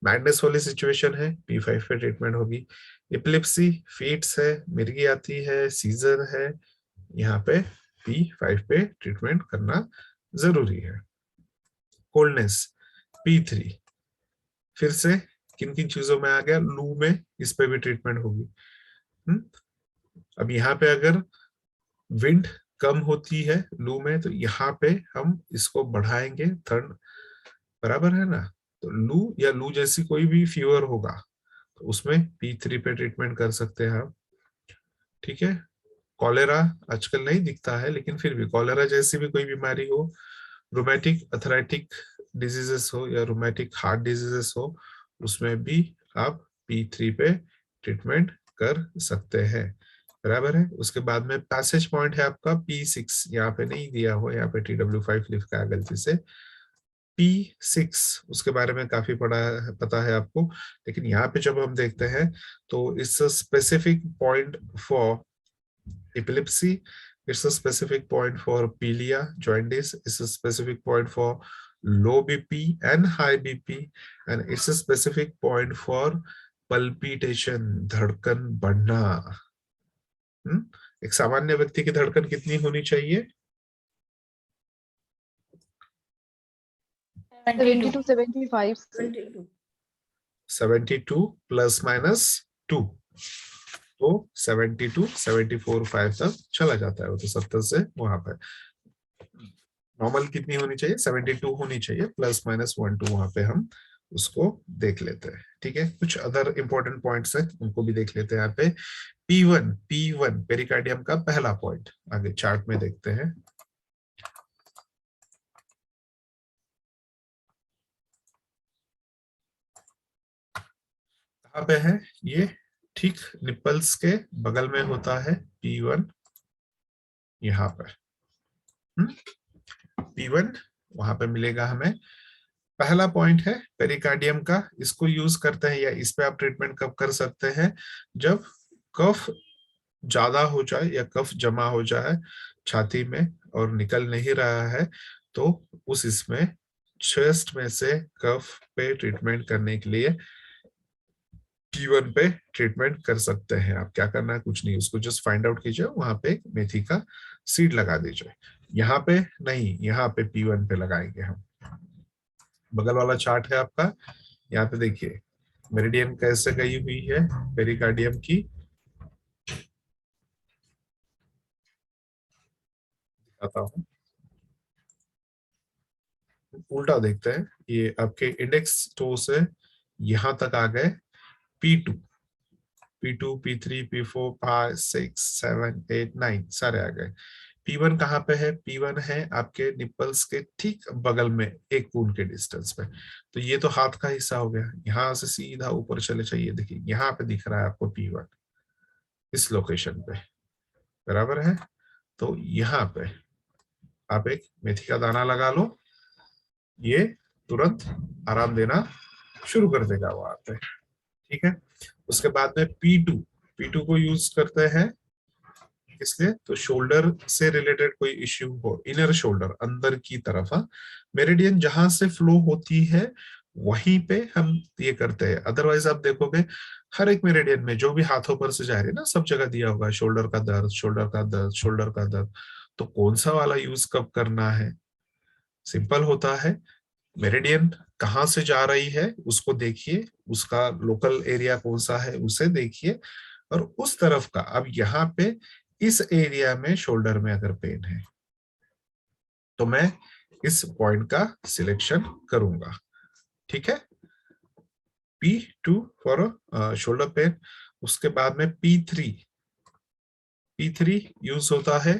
मैडनेस वाली सिचुएशन है, P5 पे ट्रीटमेंट होगी। एपिलेप्सी, फीट्स है, मिर्गी आती है, सीजर है, यहाँ पे P5 पे ट्रीटमेंट करना जरूरी है। कोल्डनेस P3, फिर से किन किन चीजों में आ गया, लू में, इस पे भी ट्रीटमेंट होगी। अब यहाँ पे अगर विंड कम होती है लू में, तो यहाँ पे हम इसको बढ़ाएंगे, थर्ड, बराबर है ना। तो लू या लू जैसी कोई भी फीवर होगा तो उसमें P3 पे ट्रीटमेंट कर सकते हैं आप, ठीक है। कॉलेरा आजकल नहीं दिखता है, लेकिन फिर भी कॉलेरा जैसी भी कोई बीमारी हो, रोमैटिक अथराइटिक डिजीजेस हो या रोमैटिक हार्ट डिजीजेस हो, उसमें भी आप P3 पे ट्रीटमेंट कर सकते हैं, बराबर है। उसके बाद में पैसेज पॉइंट है आपका P6, यहाँ पे नहीं दिया हो, यहाँ पे TW5 लिखा है गलती से, P6 उसके बारे में काफी पता है आपको, लेकिन यहाँ पे जब हम देखते हैं तो it's a specific point for epilepsy, it's a specific point for pilia, jaundice, it's a specific point for low BP and high BP, and it's a specific point for palpitation, धड़कन बढ़ना। एक सामान्य व्यक्ति की धड़कन कितनी होनी चाहिए, 70 to 75 72 प्लस माइनस 2, तो 72 74 5 तक चला जाता है वो, तो 70 से वहां पर नॉर्मल कितनी होनी चाहिए, 72 होनी चाहिए, प्लस माइनस 1 2 वहां पे हम उसको देख लेते हैं, ठीक है। कुछ अदर इंपॉर्टेंट पॉइंट्स हैं, उनको भी देख लेते हैं यहाँ पे। P1 पेरिकार्डियम का पहला पॉइंट, आगे चार्ट में देखते हैं। कहाँ पे है ये, ठीक निपल्स के बगल में होता है P1, यहाँ पर P1 वहां पे मिलेगा हमें। पहला पॉइंट है पेरिकार्डियम का, इसको यूज करते हैं या इस पे आप ट्रीटमेंट कब कर सकते हैं, जब कफ ज्यादा हो जाए या कफ जमा हो जाए छाती में और निकल नहीं रहा है, तो उस इसमें चेस्ट में से कफ पे ट्रीटमेंट करने के लिए P1 पे ट्रीटमेंट कर सकते हैं आप। क्या करना है, कुछ नहीं, उसको जस्ट फाइंड आउट कीजिए, वहां पे एक मेथी का सीड लगा दीजिए। यहाँ पे नहीं, यहाँ पे P1 पे लगाएंगे हम। बगल वाला चार्ट है आपका, यहाँ पे देखिए मेरिडियन कैसे गई हुई है पेरिकार्डियम की, दिखाता हूँ। उल्टा देखते हैं, ये आपके इंडेक्स टो से यहाँ तक आ गए P2, P2 P3 P4 5 6 7 8 9 सारे आ गए। P1 कहाँ पे है, P1 है आपके निपल्स के ठीक बगल में, एक कून के डिस्टेंस पे। तो ये तो हाथ का हिस्सा हो गया, यहाँ से सीधा ऊपर चले जाइए, देखिए यहाँ पे दिख रहा है आपको P1 इस लोकेशन पे, बराबर है। तो यहाँ पे आप एक मेथी का दाना लगा लो, ये तुरंत आराम देना शुरू कर देगा वहां पे, ठीक है। उसके बाद में P2 को यूज करते हैं इसलिए, तो शोल्डर से रिलेटेड कोई इश्यू हो, इनर शोल्डर अंदर की तरफ, मेरिडियन जहां से फ्लो होती है वहीं पे हम ये करते हैं। अदरवाइज आप देखोगे हर एक मेरिडियन में जो भी हाथों पर से जा रही है ना, सब जगह दिया होगा शोल्डर का दर्द, शोल्डर का दर्द, शोल्डर का दर्द। तो कौन सा वाला यूज कब करना है, सिंपल होता है, मेरिडियन कहाँ से जा रही है उसको देखिए, उसका लोकल एरिया कौन सा है उसे देखिए, और उस तरफ का। अब यहाँ पे इस एरिया में शोल्डर में अगर पेन है तो मैं इस पॉइंट का सिलेक्शन करूंगा, ठीक है। P2 for shoulder pain. उसके बाद में P3 यूज होता है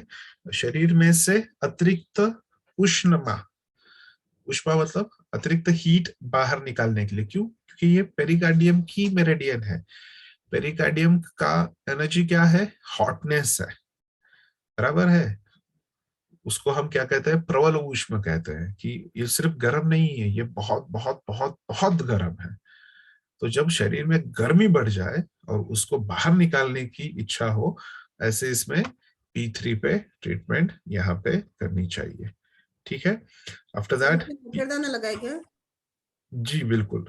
शरीर में से अतिरिक्त उष्मा, उष्मा मतलब अतिरिक्त हीट बाहर निकालने के लिए। क्यों, क्योंकि ये पेरिकार्डियम की मेरिडियन है, पेरिकार्डियम का एनर्जी क्या है? हॉटनेस है, बराबर है। उसको हम क्या कहते हैं? प्रबल ऊष्मा कहते हैं, कि ये सिर्फ गर्म नहीं है, ये बहुत बहुत बहुत बहुत गर्म है। तो जब शरीर में गर्मी बढ़ जाए और उसको बाहर निकालने की इच्छा हो, ऐसे इसमें P3 पे ट्रीटमेंट यहाँ पे करनी चाहिए। ठीक है। आफ्टर दैट मटरदाना लगाए क्या? जी बिल्कुल,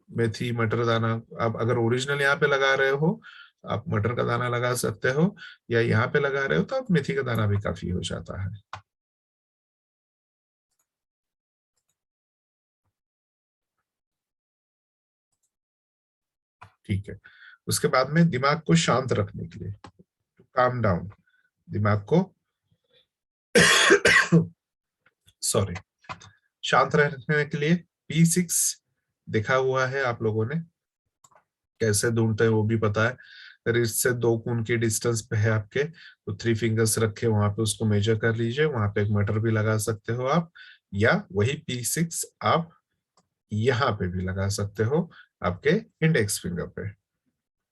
मेथी मटर दाना। आप अगर ओरिजिनल यहाँ पे लगा रहे हो, आप मटर का दाना लगा सकते हो, या यहाँ पे लगा रहे हो तो आप मेथी का दाना भी काफी हो जाता है। ठीक है। उसके बाद में दिमाग को शांत रखने के लिए, काम डाउन दिमाग को सॉरी, शांत रखने के लिए P6 देखा हुआ है आप लोगों ने, कैसे ढूंढते हैं वो भी पता है। रिस्ट से 2 खून की डिस्टेंस पे है आपके, तो 3 फिंगर्स रखे वहां पे उसको मेजर कर लीजिए, वहां पे एक मटर भी लगा सकते हो आप, या वही P6 आप यहाँ पे भी लगा सकते हो, आपके इंडेक्स फिंगर पे।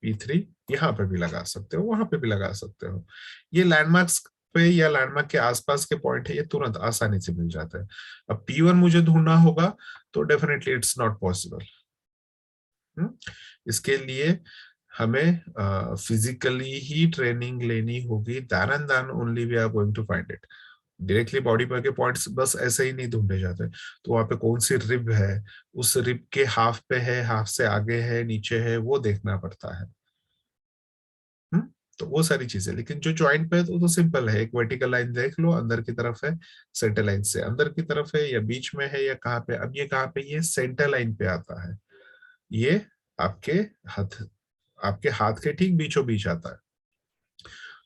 P3 यहाँ पे भी लगा सकते हो, वहां पे भी लगा सकते हो। ये लैंडमार्क्स पे या लैंडमार्क के आसपास के पॉइंट है, ये तुरंत आसानी से मिल जाता है। अब P1 मुझे ढूंढना होगा तो डेफिनेटली इट्स नॉट पॉसिबल। इसके लिए हमें फिजिकली ही ट्रेनिंग लेनी होगी, then and then only we are going to find it. Directly body पर के पॉइंट्स बस ऐसे ही नहीं ढूंढे जाते। तो वहां पे कौन सी रिब है, उस रिब के हाफ पे है, हाफ से आगे है, नीचे है, वो देखना पड़ता है। तो वो सारी चीजें। लेकिन जो ज्वाइंट पे है तो सिंपल है, एक वर्टिकल लाइन देख लो, अंदर की तरफ है, सेंटर लाइन से अंदर की तरफ है, या बीच में है, या कहाँ पे। अब ये कहाँ पे? ये सेंटर लाइन पे आता है, ये आपके हाथ, आपके हाथ के ठीक बीचों बीच आता है।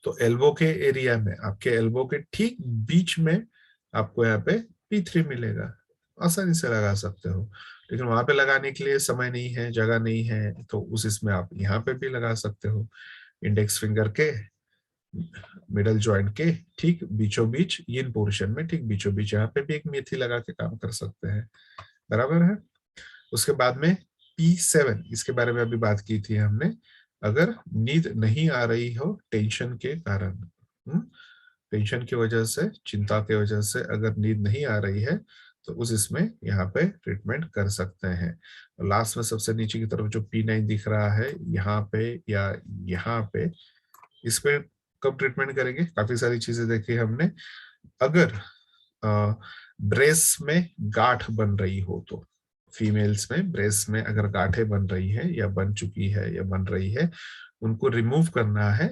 तो एल्बो के एरिया में, आपके एल्बो के ठीक बीच में आपको यहाँ पे P3 मिलेगा, आसानी से लगा सकते हो। लेकिन वहां पे लगाने के लिए समय नहीं है, जगह नहीं है, तो उस इसमें आप यहाँ पे भी लगा सकते हो, इंडेक्स फिंगर के मिडल जॉइंट के ठीक बीचों बीच, इन पोर्शन में ठीक बीचों बीच, यहाँ पे भी एक मेथी लगा के काम कर सकते हैं, बराबर है। उसके बाद में P7, इसके बारे में अभी बात की थी हमने। अगर नींद नहीं आ रही हो टेंशन के कारण, टेंशन की वजह से, चिंता की वजह से अगर नींद नहीं आ रही है, तो उस इसमें यहाँ पे ट्रीटमेंट कर सकते हैं। लास्ट में सबसे नीचे की तरफ जो P9 दिख रहा है, यहाँ पे या यहाँ पे, इस पे कब ट्रीटमेंट करेंगे? काफी सारी चीजें देखी हमने। अगर ब्रेस में गांठ बन रही हो तो, फीमेल्स में ब्रेस में अगर गांठें बन रही है, या बन चुकी है, या बन रही है, उनको रिमूव करना है,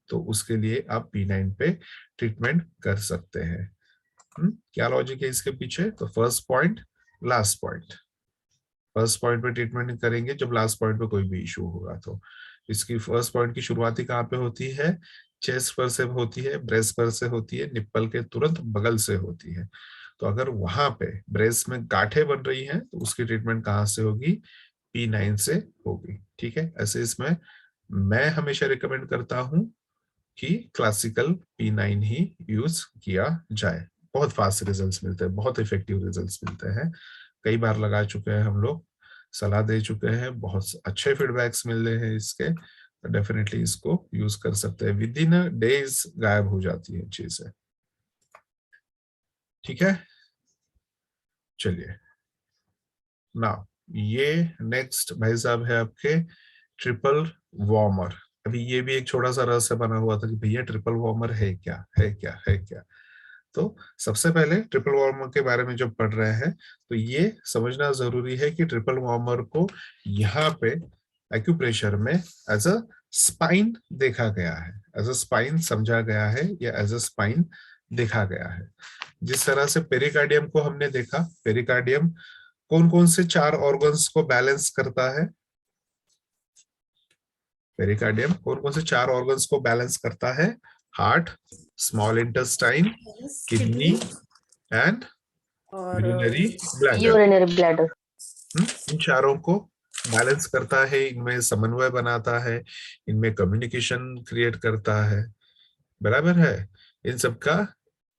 तो उसके लिए आप P9 पे ट्रीटमेंट कर सकते हैं। क्या लॉजिक है इसके पीछे? तो first point, last point, first point पे ट्रीटमेंट करेंगे जब लास्ट पॉइंट पे कोई भी इशू होगा। तो इसकी फर्स्ट पॉइंट की शुरुआती कहाँ पे होती है? चेस्ट पर से होती है, ब्रेस्ट पर से होती है, निप्पल के तुरंत बगल से होती है। तो अगर वहां पे ब्रेस्ट में गांठें बन रही हैं, तो उसकी ट्रीटमेंट कहाँ से होगी? P9 से होगी। ठीक है। ऐसे इसमें मैं हमेशा रिकमेंड करता हूं कि क्लासिकल P9 ही यूज किया जाए। बहुत फास्ट रिजल्ट्स मिलते हैं, बहुत इफेक्टिव रिजल्ट्स मिलते हैं। कई बार लगा चुके हैं हम लोग, सलाह दे चुके हैं, बहुत अच्छे फीडबैक्स मिल रहे हैं इसके। डेफिनेटली इसको यूज कर सकते हैं, विद इन डेज गायब हो जाती है चीजें। ठीक है, चलिए ना, ये नेक्स्ट भाई साहब है आपके ट्रिपल वार्मर। अभी ये भी एक छोटा सा रहस्य बना हुआ था कि भैया ट्रिपल वार्मर है क्या, है क्या, है क्या। तो सबसे पहले ट्रिपल वार्मर के बारे में जब पढ़ रहे हैं, तो ये समझना जरूरी है कि ट्रिपल वार्मर को यहाँ पे एक्यूप्रेशर में एज अ स्पाइन देखा गया है, एज अ स्पाइन समझा गया है, या एज अ स्पाइन देखा गया है। जिस तरह से पेरिकार्डियम को हमने देखा, पेरिकार्डियम कौन कौन से 4 ऑर्गन्स को बैलेंस करता है? पेरिकार्डियम कौन कौन से 4 ऑर्गन्स को बैलेंस करता है? Heart, small intestine, kidney and और यूरिनरी ब्लैडर। Urinary bladder. इन चारों को बैलेंस करता है, इनमें समन्वय बनाता है, इनमें कम्युनिकेशन क्रिएट करता है, बराबर है। इन सब का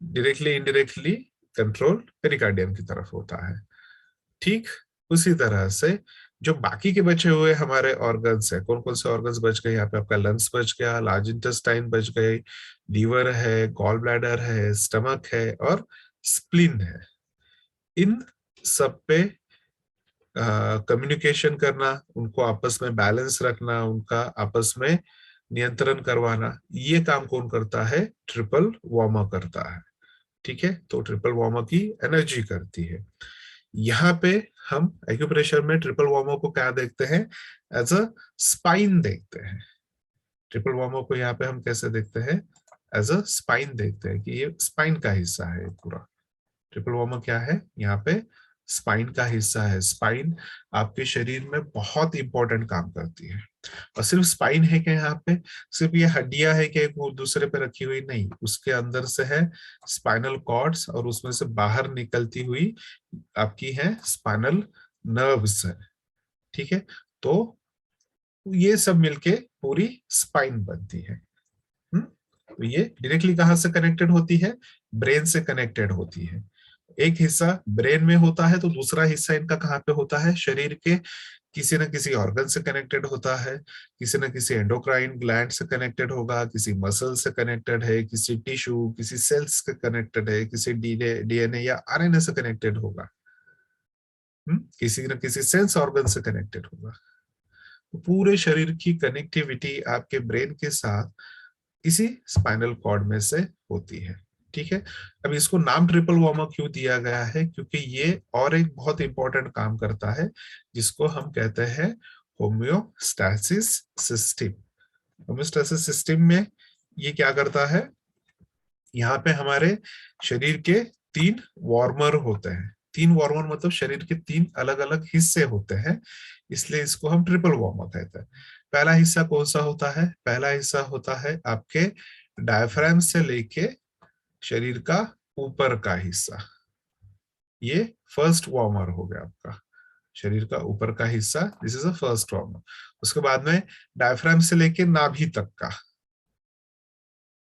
डायरेक्टली इनडायरेक्टली कंट्रोल पेरिकार्डियम की तरफ होता है। ठीक उसी तरह से जो बाकी के बचे हुए हमारे ऑर्गन्स है, कौन कौन से ऑर्गन्स बच गए यहाँ पे? आपका लंग्स बच गया, लार्ज इंटेस्टाइन बच गए, लीवर है, गॉल ब्लैडर है, स्टमक है और स्प्लीन है। इन सब पे कम्युनिकेशन करना, उनको आपस में बैलेंस रखना, उनका आपस में नियंत्रण करवाना, ये काम कौन करता है? ट्रिपल वार्मर करता है। ठीक है, तो ट्रिपल वार्मर की एनर्जी करती है। यहाँ पे हम एक्यूप्रेशर में ट्रिपल वार्मर को क्या देखते हैं? एज अ स्पाइन देखते हैं। ट्रिपल वार्मर को यहाँ पे हम कैसे देखते हैं? एज अ स्पाइन देखते हैं कि ये स्पाइन का हिस्सा है पूरा। ट्रिपल वार्मर क्या है? यहाँ पे स्पाइन का हिस्सा है। स्पाइन आपके शरीर में बहुत इंपॉर्टेंट काम करती है। और सिर्फ स्पाइन है क्या यहाँ पे? सिर्फ ये हड्डियां है क्या वो दूसरे पे रखी हुई? नहीं, उसके अंदर से है स्पाइनल कॉर्ड्स और उसमें से बाहर निकलती हुई आपकी है स्पाइनल नर्व्स है। ठीक है, तो ये सब मिलके पूरी स्पाइन बनती है। तो ये डायरेक्टली कहाँ से कनेक्टेड होती है? ब्रेन से कनेक्टेड होती है। एक हिस्सा ब्रेन में होता है तो दूसरा हिस्सा इनका कहाँ पे होता है? शरीर के किसी न किसी ऑर्गन से कनेक्टेड होता है, किसी न किसी एंडोक्राइन ग्लैंड से कनेक्टेड होगा, किसी मसल से कनेक्टेड है, किसी टिश्यू, किसी सेल्स से कनेक्टेड है, किसी डीएनए या आरएनए से कनेक्टेड होगा, किसी न किसी सेंस ऑर्गन से कनेक्टेड होगा। तो पूरे शरीर की कनेक्टिविटी आपके ब्रेन के साथ इसी स्पाइनल कॉर्ड में से होती है। ठीक है, अब इसको नाम ट्रिपल वार्मर क्यों दिया गया है? क्योंकि ये और एक बहुत इंपॉर्टेंट काम करता है जिसको हम कहते हैं होम्योस्टैसिस सिस्टम। होम्योस्टैसिस सिस्टम में ये क्या करता है? यहाँ पे हमारे शरीर के 3 वार्मर होते हैं। 3 वार्मर मतलब शरीर के 3 अलग अलग हिस्से होते हैं, इसलिए इसको हम ट्रिपल वार्मर कहते हैं। पहला हिस्सा कौन सा होता है? पहला हिस्सा होता है आपके डायफ्राम से लेके शरीर का ऊपर का हिस्सा, ये फर्स्ट वार्मर हो गया आपका। शरीर का ऊपर का हिस्सा, this is a first warmer. उसके बाद में डायफ्राम से लेके नाभि तक का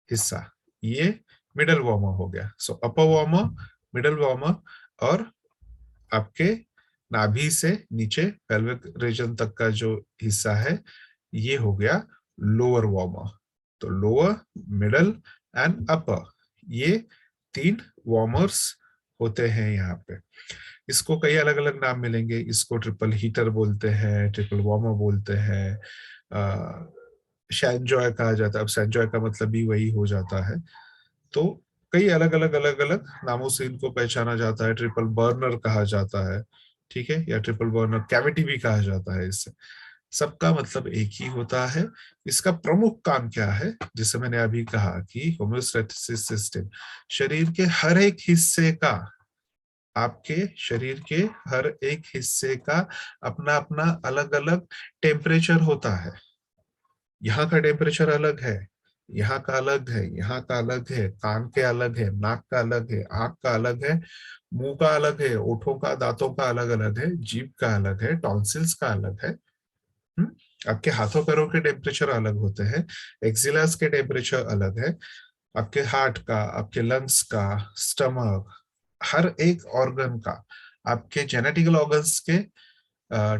हिस्सा, ये मिडल वार्मर हो गया। सो अपर वार्मर, मिडल वार्मर और आपके नाभि से नीचे पेल्विक रीजन तक का जो हिस्सा है ये हो गया लोअर वार्मर। तो लोअर, मिडल एंड अपर, ये 3 वार्मर्स होते हैं यहाँ पे। इसको कई अलग अलग नाम मिलेंगे। इसको ट्रिपल हीटर बोलते हैं, ट्रिपल वार्मर बोलते हैं, सैनजॉय कहा जाता है। अब सैनजॉय का मतलब भी वही हो जाता है। तो कई अलग अलग नामों से इनको पहचाना जाता है। ट्रिपल बर्नर कहा जाता है, ठीक है, या ट्रिपल बर्नर कैविटी भी कहा जाता है। इससे सबका मतलब एक ही होता है। इसका प्रमुख काम क्या है? जिसे मैंने अभी कहा कि होम्योस्टैटिस सिस्टम शरीर के हर एक हिस्से का, आपके शरीर के हर एक हिस्से का अपना अपना अलग अलग टेम्परेचर होता है। यहाँ का टेम्परेचर अलग है, यहाँ का अलग है, यहाँ का अलग है, कान के अलग है, नाक का अलग है, आंख का अलग है, मुंह का अलग है, ओठों का, दांतों का अलग अलग है, जीभ का अलग है, टॉन्सिल्स का अलग है। आपके हाथों पैरों के टेम्परेचर अलग होते हैं, एक्सिलास के टेम्परेचर अलग है, आपके हार्ट का, आपके लंग्स का, स्टमक, हर एक ऑर्गन का, आपके जेनेटिकल ऑर्गन्स के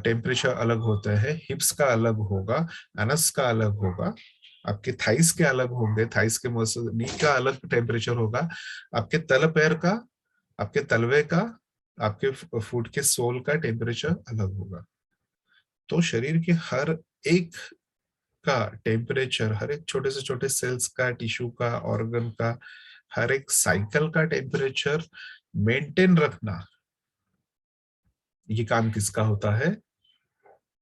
टेम्परेचर अलग होते हैं। हिप्स का अलग होगा, एनस का अलग होगा, आपके थाइस के अलग होंगे, थाइस के मसल, नी का अलग टेम्परेचर होगा, आपके तल पैर का, आपके तलवे का, आपके फुट के सोल का टेम्परेचर अलग होगा। तो शरीर के हर एक का टेम्परेचर, हर एक छोटे से छोटे सेल्स का, टिश्यू का, ऑर्गन का, हर एक साइकिल का टेम्परेचर मेंटेन रखना, ये काम किसका होता है?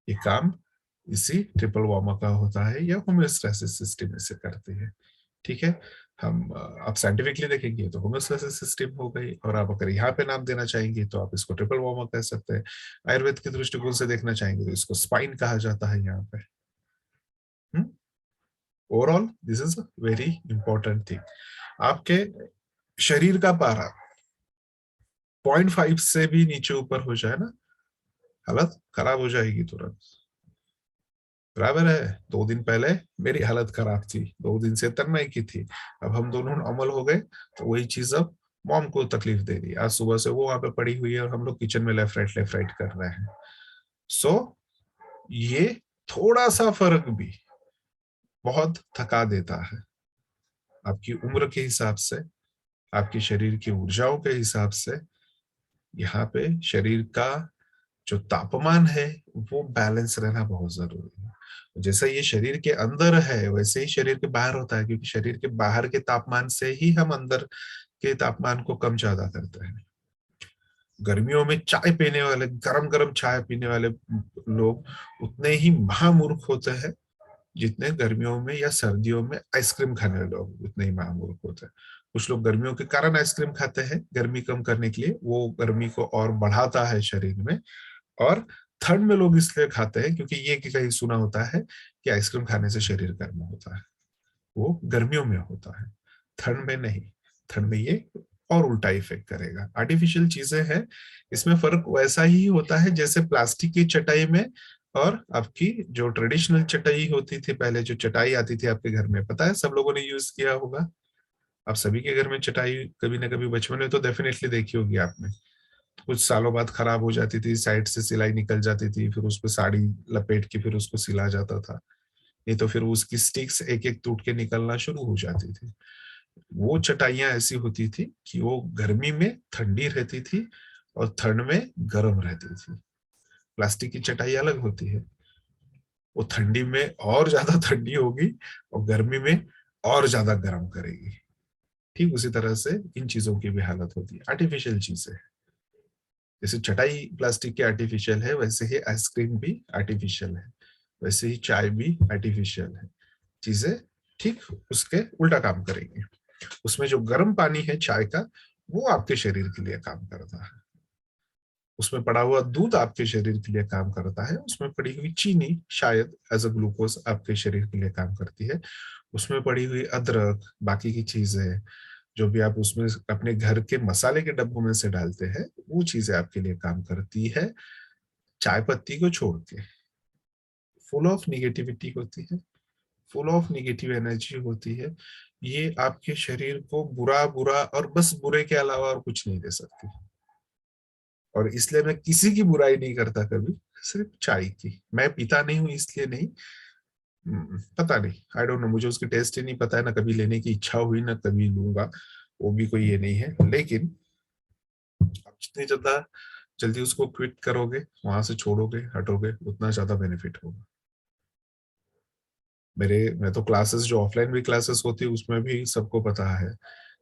ये काम इसी ट्रिपल वार्मर का होता है, या होम्योस्टैसिस सिस्टम इसे करते हैं। ठीक है, हम आप साइंटिफिकली देखेंगे तो होम्योस्टैसिस सिस्टम हो गई, और आप अगर यहाँ पे नाम देना चाहेंगे तो आप इसको ट्रिपल वार्मर कह सकते हैं। आयुर्वेद के दृष्टिकोण से देखना चाहेंगे तो इसको स्पाइन कहा जाता है यहाँ पे। Overall this is a very important thing. आपके शरीर का पारा 0.5 से भी नीचे ऊपर हो जाए ना, हालत खराब हो जाएगी तुरंत। बराबर है? 2 दिन पहले मेरी हालत खराब थी, 2 दिन से तन्मय की थी, अब हम दोनों नॉर्मल हो गए, तो वही चीज अब मॉम को तकलीफ दे रही है। आज सुबह से वो वहां पे पड़ी हुई है और हम लोग किचन में लेफ्ट राइट कर रहे हैं। सो ये थोड़ा सा फर्क भी बहुत थका देता है। आपकी उम्र के हिसाब से, आपके शरीर की ऊर्जाओं के हिसाब से यहाँ पे शरीर का जो तापमान है वो बैलेंस रहना बहुत जरूरी है। जैसा ये शरीर के अंदर है वैसे ही शरीर के बाहर होता है, क्योंकि शरीर के बाहर के तापमान से ही हम अंदर के तापमान को कम ज्यादा करते हैं। गर्मियों में चाय पीने वाले, गरम गरम चाय पीने वाले लोग उतने ही महामूर्ख होते हैं जितने गर्मियों में या सर्दियों में आइसक्रीम खाने वाले लोग उतने ही महामूर्ख होते हैं। कुछ लोग गर्मियों के कारण आइसक्रीम खाते हैं गर्मी कम करने के लिए, वो गर्मी को और बढ़ाता है शरीर में। और ठंड में लोग इसलिए खाते हैं क्योंकि ये कि कहीं सुना होता है कि आइसक्रीम खाने से शरीर गर्म होता है। वो गर्मियों में होता है, ठंड में नहीं। ठंड में ये और उल्टा इफेक्ट करेगा। आर्टिफिशियल चीजें हैं, इसमें फर्क वैसा ही होता है जैसे प्लास्टिक की चटाई में और आपकी जो ट्रेडिशनल चटाई होती थी पहले, जो चटाई आती थी आपके घर में, पता है सब लोगों ने यूज किया होगा। आप सभी के घर में चटाई कभी ना कभी बचपन में तो डेफिनेटली देखी होगी आपने। कुछ सालों बाद खराब हो जाती थी, साइड से सिलाई निकल जाती थी, फिर उस पर साड़ी लपेट के फिर उसको सिला जाता था, नहीं तो फिर उसकी स्टिक्स एक एक टूट के निकलना शुरू हो जाती थी। वो चटाइयां ऐसी होती थी कि वो गर्मी में ठंडी रहती थी और ठंड में गर्म रहती थी। प्लास्टिक की चटाई अलग होती है, वो ठंडी में और ज्यादा ठंडी होगी और गर्मी में और ज्यादा गर्म करेगी। ठीक उसी तरह से इन चीजों की भी हालत होती है, आर्टिफिशियल चीजें। जैसे चटाई प्लास्टिक की आर्टिफिशियल है, वैसे ही आइसक्रीम भी आर्टिफिशियल है, वैसे ही चाय भी आर्टिफिशियल है। चीजें ठीक उसके उल्टा काम करेंगी। उसमें जो गर्म पानी है चाय का, वो आपके शरीर के लिए काम करता है। उसमें पड़ा हुआ दूध आपके शरीर के लिए काम करता है। उसमें पड़ी हुई चीनी शायद एज अ ग्लूकोज आपके शरीर के लिए काम करती है। उसमें पड़ी हुई अदरक, बाकी की चीजें जो भी आप उसमें अपने घर के मसाले के डब्बों में से डालते हैं, वो चीजें आपके लिए काम करती है। चाय पत्ती को छोड़ के फुल ऑफ निगेटिविटी होती है, फुल ऑफ निगेटिव एनर्जी होती है। ये आपके शरीर को बुरा बुरा और बस बुरे के अलावा और कुछ नहीं दे सकती। और इसलिए मैं किसी की बुराई नहीं करता कभी, सिर्फ चाय की। मैं पीता नहीं हूं इसलिए नहीं, पता नहीं, आई डोंट नो, मुझे उसकी टेस्ट ही नहीं पता है, ना कभी लेने की इच्छा हुई ना कभी लूंगा, वो भी कोई ये नहीं है। लेकिन आप जितनी ज्यादा जल्दी उसको क्विट करोगे, वहां से छोड़ोगे, हटोगे, उतना ज्यादा बेनिफिट होगा। मैं तो क्लासेस, जो ऑफलाइन भी क्लासेस होती है उसमें भी सबको पता है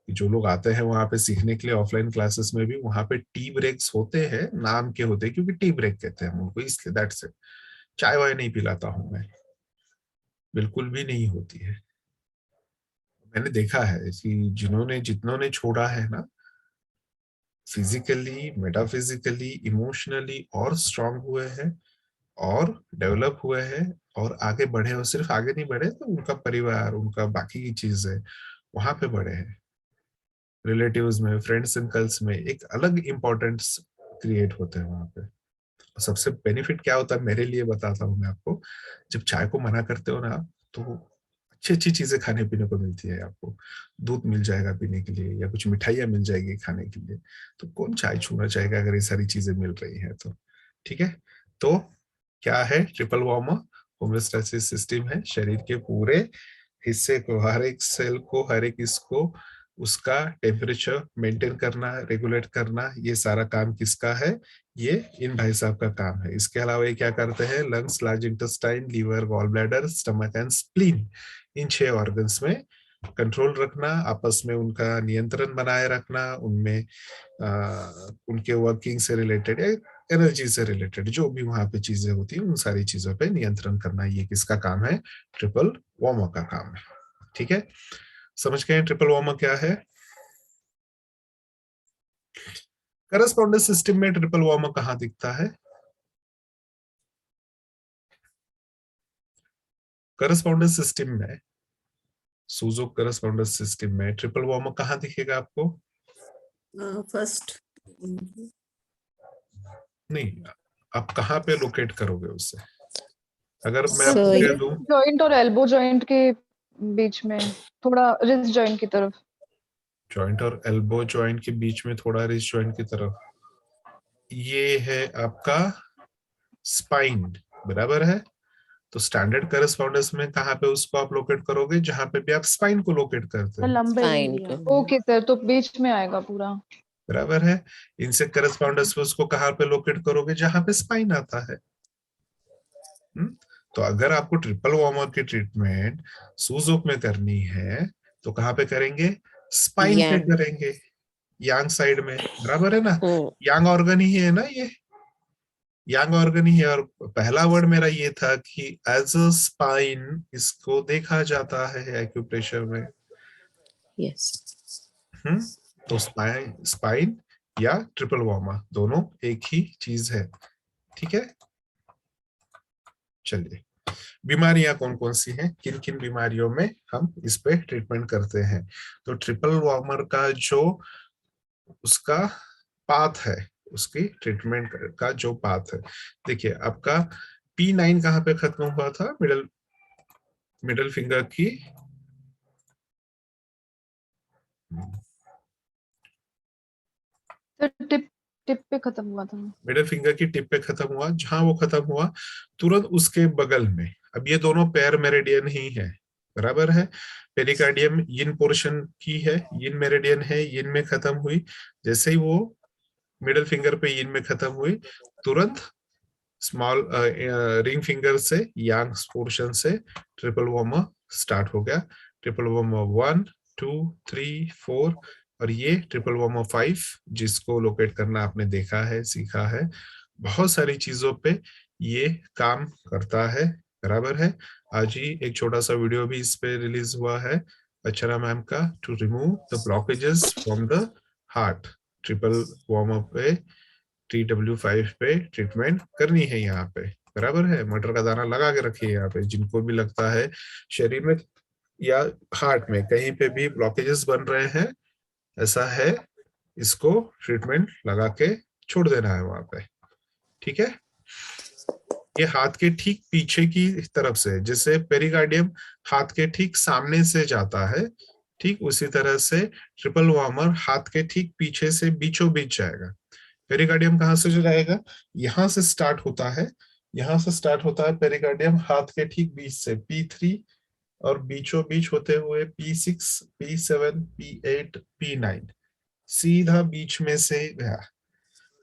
कि जो लोग आते हैं वहां पे सीखने के लिए ऑफलाइन क्लासेस में भी, वहां पे टी ब्रेक्स होते हैं, नाम के होते हैं क्योंकि टी ब्रेक कहते हैं हम उनको, इसलिए दैट्स इट। चाय वाय नहीं पिलाता हूं मैं, बिल्कुल भी नहीं होती है। मैंने देखा है कि जितनों ने छोड़ा है ना, फिजिकली, मेटाफिजिकली, इमोशनली और स्ट्रांग हुए हैं और डेवलप हुए हैं और आगे बढ़े, और सिर्फ आगे नहीं बढ़े तो उनका परिवार, उनका बाकी की चीजें वहां पे बढ़े हैं। रिलेटिव्स में, फ्रेंड सर्कल्स में एक अलग इंपॉर्टेंस क्रिएट होते हैं वहां पे। सबसे बेनिफिट क्या होता है मेरे लिए बताता हूँ मैं आपको। जब चाय को मना करते हो ना आप, तो अच्छी अच्छी चीजें खाने पीने को मिलती है आपको। दूध मिल जाएगा पीने के लिए, या कुछ मिठाइयाँ मिल जाएगी खाने के लिए। तो कौन चाय छूना चाहेगा अगर ये सारी चीजें मिल रही है तो। ठीक है, तो क्या है ट्रिपल वार्मर? होम्योस्टेसिस सिस्टम है, शरीर के पूरे हिस्से को, हर एक सेल को, हर एक इसको, उसका टेम्परेचर मेंटेन करना, रेगुलेट करना, ये सारा काम किसका है? ये इन भाई साहब का काम है। इसके अलावा ये क्या करते हैं? Lungs, large intestine, liver, gall bladder, stomach and spleen, in 6 organs में कंट्रोल रखना, आपस में उनका नियंत्रण बनाए रखना, उनमें उनके वर्किंग से रिलेटेड, एनर्जी से रिलेटेड जो भी वहां पे चीजें होती है, उन सारी चीजों पे नियंत्रण करना, ये किसका काम है? ट्रिपल वार्मर का काम है। ठीक है, समझ गए ट्रिपल वार्मर क्या है? करस्पॉन्डेंस सिस्टम में ट्रिपल वार्मर कहाँ दिखता है? करस्पॉन्डेंस सिस्टम में, सूजो करस्पॉन्डेंस सिस्टम में ट्रिपल वार्मर कहाँ दिखेगा आपको? फर्स्ट। नहीं, आप कहाँ पे लोकेट करोगे उससे? अगर मैं सब आपको सर कह दूं जॉइंट और एल्बो जॉइंट के बीच में, थोड़ा रिस्ट जॉइंट की तरफ। जॉइंट और एल्बो जॉइंट के बीच में, थोड़ा रिस्ट जॉइंट की तरफ, ये है आपका स्पाइन, बराबर है। तो स्टैंडर्ड करस्पॉन्डेंस में कहाँ पे उसको आप लोकेट करोगे, जहां पे भी आप स्पाइन को लोकेट करते तो हो, लंबे Fine, लिया। ओके सर, तो बीच में आएगा पूरा। बराबर है। इनसे करस्पॉन्डेंस में उसको कहाँ पे लोकेट करोगे, जहां पे स्पाइन आता है। तो अगर आपको ट्रिपल वार्मर की ट्रीटमेंट सूजोक में करनी है तो कहाँ पे करेंगे, स्पाइन पे Yang. करेंगे, यांग साइड में, बराबर है ना। Hmm. यांग ऑर्गन ही है ना ये, यांग ऑर्गन ही है। और पहला वर्ड मेरा ये था कि एज अ स्पाइन इसको देखा जाता है एक्यूप्रेशर में। Yes. तो स्पाइन स्पाइन या ट्रिपल वार्मर दोनों एक ही चीज है, ठीक है। चलिए, बीमारियां कौन कौन सी हैं, किन किन बीमारियों में हम इस पे ट्रीटमेंट करते हैं। तो ट्रिपल वार्मर का जो उसका पाथ है, उसकी ट्रीटमेंट का जो पाथ है, देखिए आपका P9 कहाँ पे खत्म हुआ था, मिडल फिंगर की सर टिप टिप पे खत्म हुआ था। मिडल फिंगर की टिप पे खत्म हुआ, जहां वो खत्म हुआ तुरंत उसके बगल में, अब ये दोनों पैर मेरिडियन ही है, बराबर है। पेरिकार्डियम यिन पोर्शन की है, यिन मेरिडियन है, यिन में खत्म हुई, जैसे ही वो मिडल फिंगर पे यिन में खत्म हुई, तुरंत स्मॉल रिंग फिंगर से यांग पोर्शन से ट्रिपल वार्मर स्टार्ट हो गया। ट्रिपल वार्मर 1 2 3 4 और ये ट्रिपल वार्मर 5 जिसको लोकेट करना आपने देखा है, सीखा है, बहुत सारी चीजों पे ये काम करता है, बराबर है। आज ही एक छोटा सा वीडियो भी इस पे रिलीज हुआ है अर्चना मैम का, to remove the blockages from the heart. Triple warmer पे TW5 पे ट्रीटमेंट करनी है यहाँ पे, बराबर है। मटर का दाना लगा के रखिए यहाँ पे, जिनको भी लगता है शरीर में या हार्ट में कहीं पे भी ब्लॉकेजेस बन रहे हैं, ऐसा है, इसको ट्रीटमेंट लगा के छोड़ देना है वहां पे, ठीक है। ये हाथ के ठीक पीछे की तरफ से, जैसे पेरिकार्डियम हाथ के ठीक सामने से जाता है, ठीक उसी तरह से ट्रिपल वार्मर हाथ के ठीक पीछे से बीचों बीच जाएगा। पेरिकार्डियम कहाँ से जाएगा, यहाँ से स्टार्ट होता है, यहाँ से स्टार्ट होता है पेरिकार्डियम हाथ के ठीक बीच से P3 और बीचों बीच होते हुए P6 P7 P8 P9 सीधा बीच में से गया।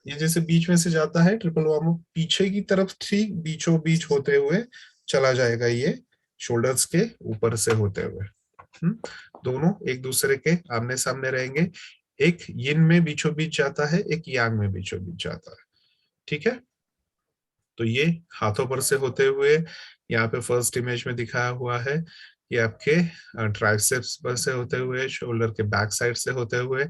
ये जैसे बीच में से जाता है ट्रिपल वार्मर, पीछे की तरफ ठीक बीचों बीच होते हुए चला जाएगा, ये शोल्डर्स के ऊपर से होते हुए। दोनों एक दूसरे के आमने सामने रहेंगे, एक यिन में बीचों बीच जाता है, एक यांग में बीचों बीच जाता है, ठीक है। तो ये हाथों पर से होते हुए, यहाँ पे फर्स्ट इमेज में दिखाया हुआ है, ये आपके ट्राइसेप्स पर से होते हुए, शोल्डर के बैक साइड से होते हुए,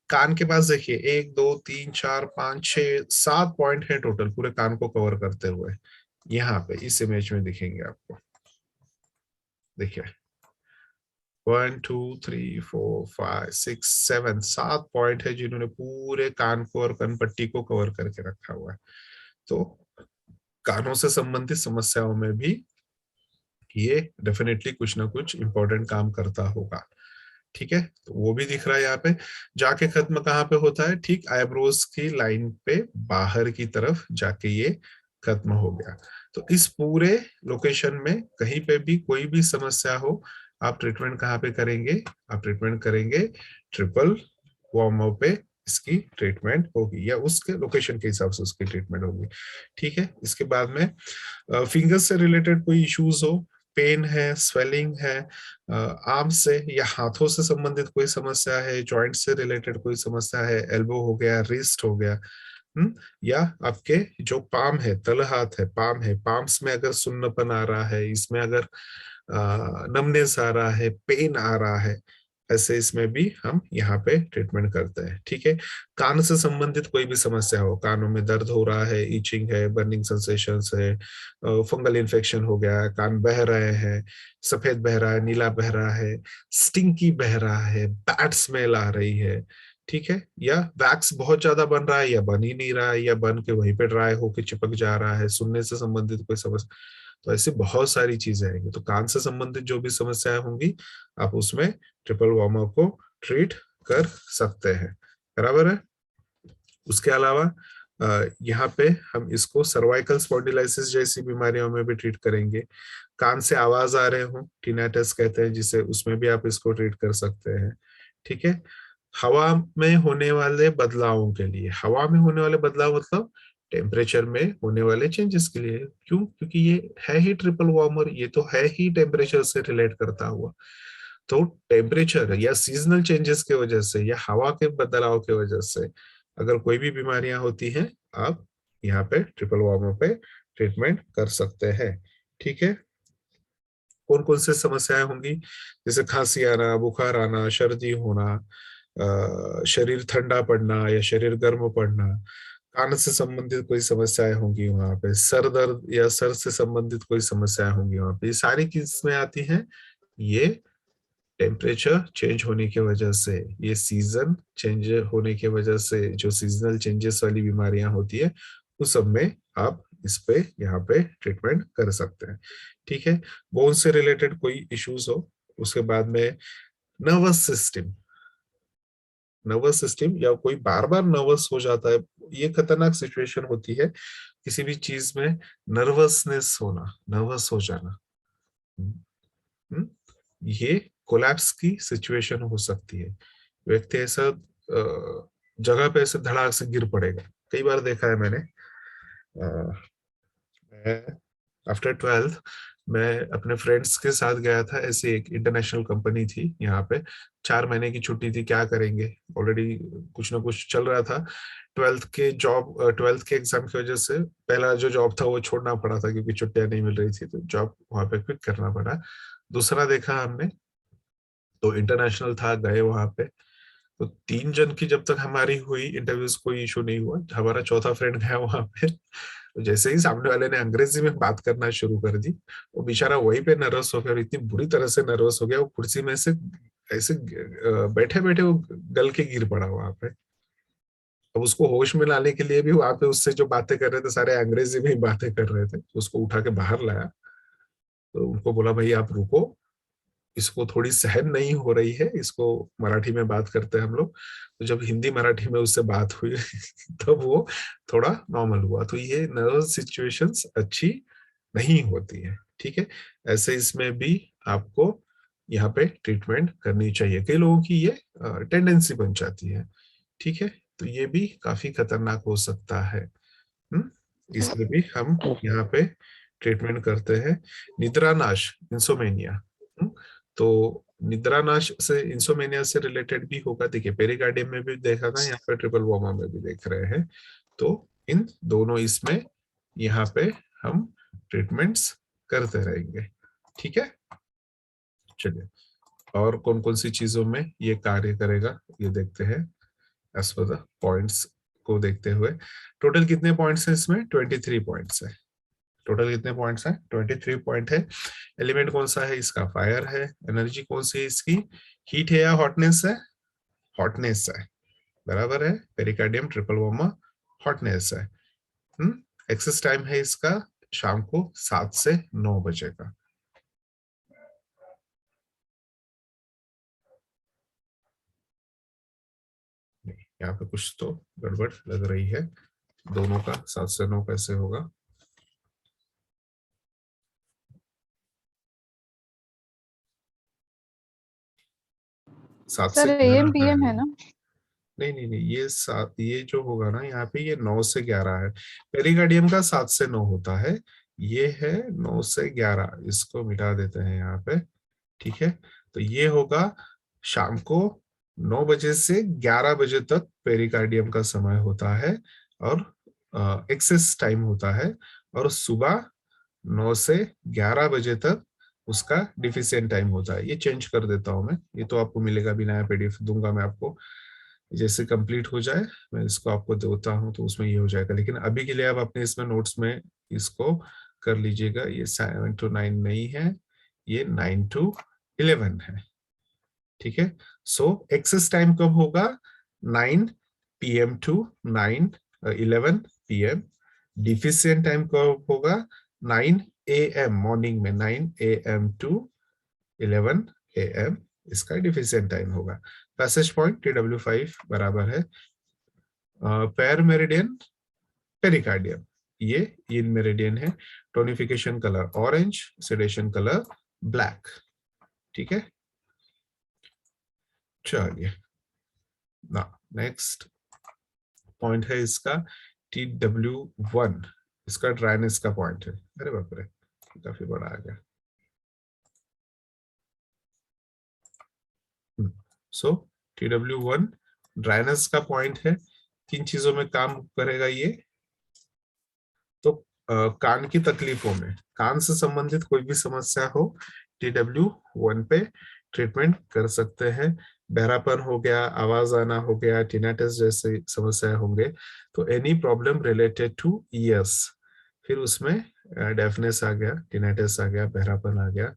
कान के पास देखिए 1 2 3 4 5 6 7 पॉइंट है टोटल, पूरे कान को कवर करते हुए, यहाँ पे इस इमेज में दिखेंगे आपको, देखिए 1 2 3 4 5 6 7 7 पॉइंट है जिन्होंने पूरे कान को और कनपट्टी को कवर करके रखा हुआ है। तो कानों से संबंधित समस्याओं में भी ये डेफिनेटली कुछ ना कुछ इंपॉर्टेंट काम करता होगा, ठीक है। तो वो भी दिख रहा है यहाँ पे, जाके खत्म कहाँ पे होता है, ठीक आईब्रोज की लाइन पे बाहर की तरफ जाके ये खत्म हो गया। तो इस पूरे लोकेशन में कहीं पे भी कोई भी समस्या हो, आप ट्रीटमेंट कहाँ पे करेंगे, आप ट्रीटमेंट करेंगे ट्रिपल वार्मर पे, इसकी ट्रीटमेंट होगी या उसके लोकेशन के हिसाब से उसकी ट्रीटमेंट होगी, ठीक है। इसके बाद में फिंगर्स से रिलेटेड कोई इश्यूज हो, पेन है, स्वेलिंग है, आर्म से या हाथों से संबंधित कोई समस्या है, जॉइंट से रिलेटेड कोई समस्या है, एल्बो हो गया, रिस्ट हो गया, या आपके जो पाम है, तल हाथ है, पाम है, पाम्स में अगर सुन्नपन आ रहा है, इसमें अगर नमनेस आ रहा है, पेन आ रहा है, ऐसे इसमें भी हम यहाँ पे ट्रीटमेंट करते हैं, ठीक है। कान से संबंधित कोई भी समस्या हो, कानों में दर्द हो रहा है, इचिंग है, बर्निंग सेंसेशंस है, फंगल इन्फेक्शन हो गया है, कान बह रहे हैं, सफेद बह रहा है, नीला बह रहा है, स्टिंकी बह रहा है, बैड स्मेल आ रही है, ठीक है, या वैक्स बहुत ज्यादा बन रहा है या बन ही नहीं रहा है, या बन के वहीं पे ड्राई होके चिपक जा रहा है, सुनने से संबंधित कोई समस्या, तो ऐसी बहुत सारी चीजें आएंगी। तो कान से संबंधित जो भी समस्याएं होंगी, आप उसमें ट्रिपल वार्मर को ट्रीट कर सकते हैं, बराबर है। उसके अलावा यहाँ पे हम इसको सर्वाइकल स्पॉन्डिलाइसिस जैसी बीमारियों में भी ट्रीट करेंगे। कान से आवाज आ रहे हो, टिनाटस कहते हैं जिसे, उसमें भी आप इसको ट्रीट कर सकते हैं। ठीक है। हवा में होने वाले बदलावों के लिए, हवा में होने वाले बदलाव मतलब टेम्परेचर में होने वाले चेंजेस के लिए। क्यों? क्योंकि ये है ही ट्रिपल वार्मर, ये तो है ही टेम्परेचर से रिलेट करता हुआ। तो टेम्परेचर या सीजनल चेंजेस के वजह से या हवा के बदलाव के वजह से अगर कोई भी बीमारियां होती हैं, आप यहाँ पे ट्रिपल वार्मर पे ट्रीटमेंट कर सकते हैं। ठीक है। कौन कौन से समस्याएं होंगी? जैसे खांसी आना, बुखार आना, सर्दी होना, शरीर ठंडा पड़ना या शरीर गर्म पड़ना, कान से संबंधित कोई समस्याएं होंगी वहां पे, सर दर्द या सर से संबंधित कोई समस्याएं होंगी वहां पे। ये सारी किसमें आती हैं? ये टेम्परेचर चेंज होने की वजह से, ये सीजन चेंज होने की वजह से जो सीजनल चेंजेस वाली बीमारियां होती है, उस सब में आप इस पे यहाँ पे ट्रीटमेंट कर सकते हैं। ठीक है। बोन से रिलेटेड कोई इश्यूज हो, उसके बाद में नर्वस सिस्टम या कोई बार बार नर्वस हो जाता है, ये खतरनाक सिचुएशन होती है। किसी भी चीज में नर्वसनेस होना, नर्वस हो जाना, ये कोलैप्स की सिचुएशन हो सकती है। व्यक्ति ऐसा जगह पे ऐसे धड़ाक से गिर पड़ेगा। कई बार देखा है मैंने। आफ्टर 12th मैं अपने फ्रेंड्स के साथ गया था। ऐसे एक इंटरनेशनल कंपनी थी यहाँ पे, 4 महीने की छुट्टी थी, क्या करेंगे, ऑलरेडी कुछ ना कुछ चल रहा था। 12th के एग्जाम की वजह से पहला जो जॉब था वो छोड़ना पड़ा था क्योंकि छुट्टियां नहीं मिल रही थी, तो जॉब वहां पे क्विट करना पड़ा। दूसरा देखा हमने तो इंटरनेशनल था, गए वहां पे तो 3 जन की जब तक हमारी हुई इंटरव्यूज कोई इशू नहीं हुआ। हमारा चौथा फ्रेंड गया वहां पे, तो जैसे ही सामने वाले ने अंग्रेजी में बात करना शुरू कर दी, वो बेचारा वहीं पे नर्वस हो गया और इतनी बुरी तरह से नर्वस हो गया, वो कुर्सी में से ऐसे बैठे बैठे वो गल के गिर पड़ा वहां पे। अब उसको होश में लाने के लिए भी वहां पे उससे जो बातें कर रहे थे सारे अंग्रेजी में ही बातें कर रहे थे, तो उसको उठा के बाहर लाया। तो उनको बोला भाई आप रुको, इसको थोड़ी सहन नहीं हो रही है, इसको मराठी में बात करते हैं हम लोग। तो जब हिंदी मराठी में उससे बात हुई तब वो थोड़ा नॉर्मल हुआ। तो ये नर्वस सिचुएशंस अच्छी नहीं होती है। ठीक है। ऐसे इसमें भी आपको यहाँ पे ट्रीटमेंट करनी चाहिए। कई लोगों की ये टेंडेंसी बन जाती है। ठीक है। तो ये भी काफी खतरनाक हो सकता है। इसमें भी हम यहाँ पे ट्रीटमेंट करते हैं। निद्रानाश, इंसोमेनिया, तो निद्रानाश से इंसोमेनिया से रिलेटेड भी होगा। देखिए पेरिकार्डियम में भी देखा था, यहाँ पे ट्रिपल वार्मा में भी देख रहे हैं। तो इन दोनों इसमें यहाँ पे हम ट्रीटमेंट्स करते रहेंगे। ठीक है। चलिए, और कौन कौन सी चीजों में ये कार्य करेगा ये देखते हैं एज पर द पॉइंट्स को देखते हुए। टोटल कितने पॉइंट्स हैं इसमें? 23 पॉइंट्स है। टोटल कितने पॉइंट्स हैं? 23 पॉइंट है। एलिमेंट कौन सा है इसका? फायर है। एनर्जी कौन सी है इसकी? हीट है या हॉटनेस है? हॉटनेस है, बराबर है। पेरिकार्डियम ट्रिपल वार्मा हॉटनेस है। एक्सेस टाइम है इसका शाम को 7 से 9 बजे का। यहाँ पे कुछ तो गड़बड़ लग रही है। दोनों का 7 से 9 कैसे होगा? सात से सर AM PM है ना? नहीं नहीं नहीं, ये जो होगा ना यहाँ पे, ये 9 से 11 है। पेरिकार्डियम का 7 से 9 होता है, ये है 9 से 11। इसको मिटा देते हैं यहाँ पे। ठीक है। तो ये होगा शाम को 9 बजे से 11 बजे तक पेरिकार्डियम का समय होता है और एक्सेस टाइम होता है। और सुबह 9 से 11 बजे तक उसका डिफिशिएंट टाइम होता है। ये चेंज कर देता हूं मैं, ये तो आपको मिलेगा भी, नया PDF दूंगा मैं आपको। जैसे कंप्लीट हो जाए मैं इसको आपको देता हूं तो उसमें ये हो जाएगा। लेकिन अभी के लिए आप अपने इसमें नोट्स में इसको कर लीजिएगा। ये 7 to 9 नहीं है, ये 9 to 11 है। ठीक है। सो एक्सेस टाइम कब होगा? 9 PM to 11 PM। Deficient time कब होगा? 9 AM, मॉर्निंग में 9 AM to 11 AM इसका डिफिशिएंट टाइम होगा। पैसेज पॉइंट TW5 बराबर है पैर मेरिडियन पेरिकार्डियम, ये इन मेरिडियन है। Tonification colour orange, sedation colour black. ठीक है, चलिए ना नेक्स्ट पॉइंट है इसका TW1, इसका ड्राइनेस का पॉइंट है। अरे बाप रे, काफी बड़ा आ गया। सो TW1 ड्राइनेस का पॉइंट है। किन चीजों में काम करेगा ये? तो कान की तकलीफों में, कान से संबंधित कोई भी समस्या हो TW1 पे ट्रीटमेंट कर सकते हैं। बहरापन हो गया, आवाज आना हो गया, टिनेटस जैसे समस्या होंगे, तो any problem related two years, फिर उसमें डेफनेस आ गया, टिनेटस आ गया, बहरापन आ गया,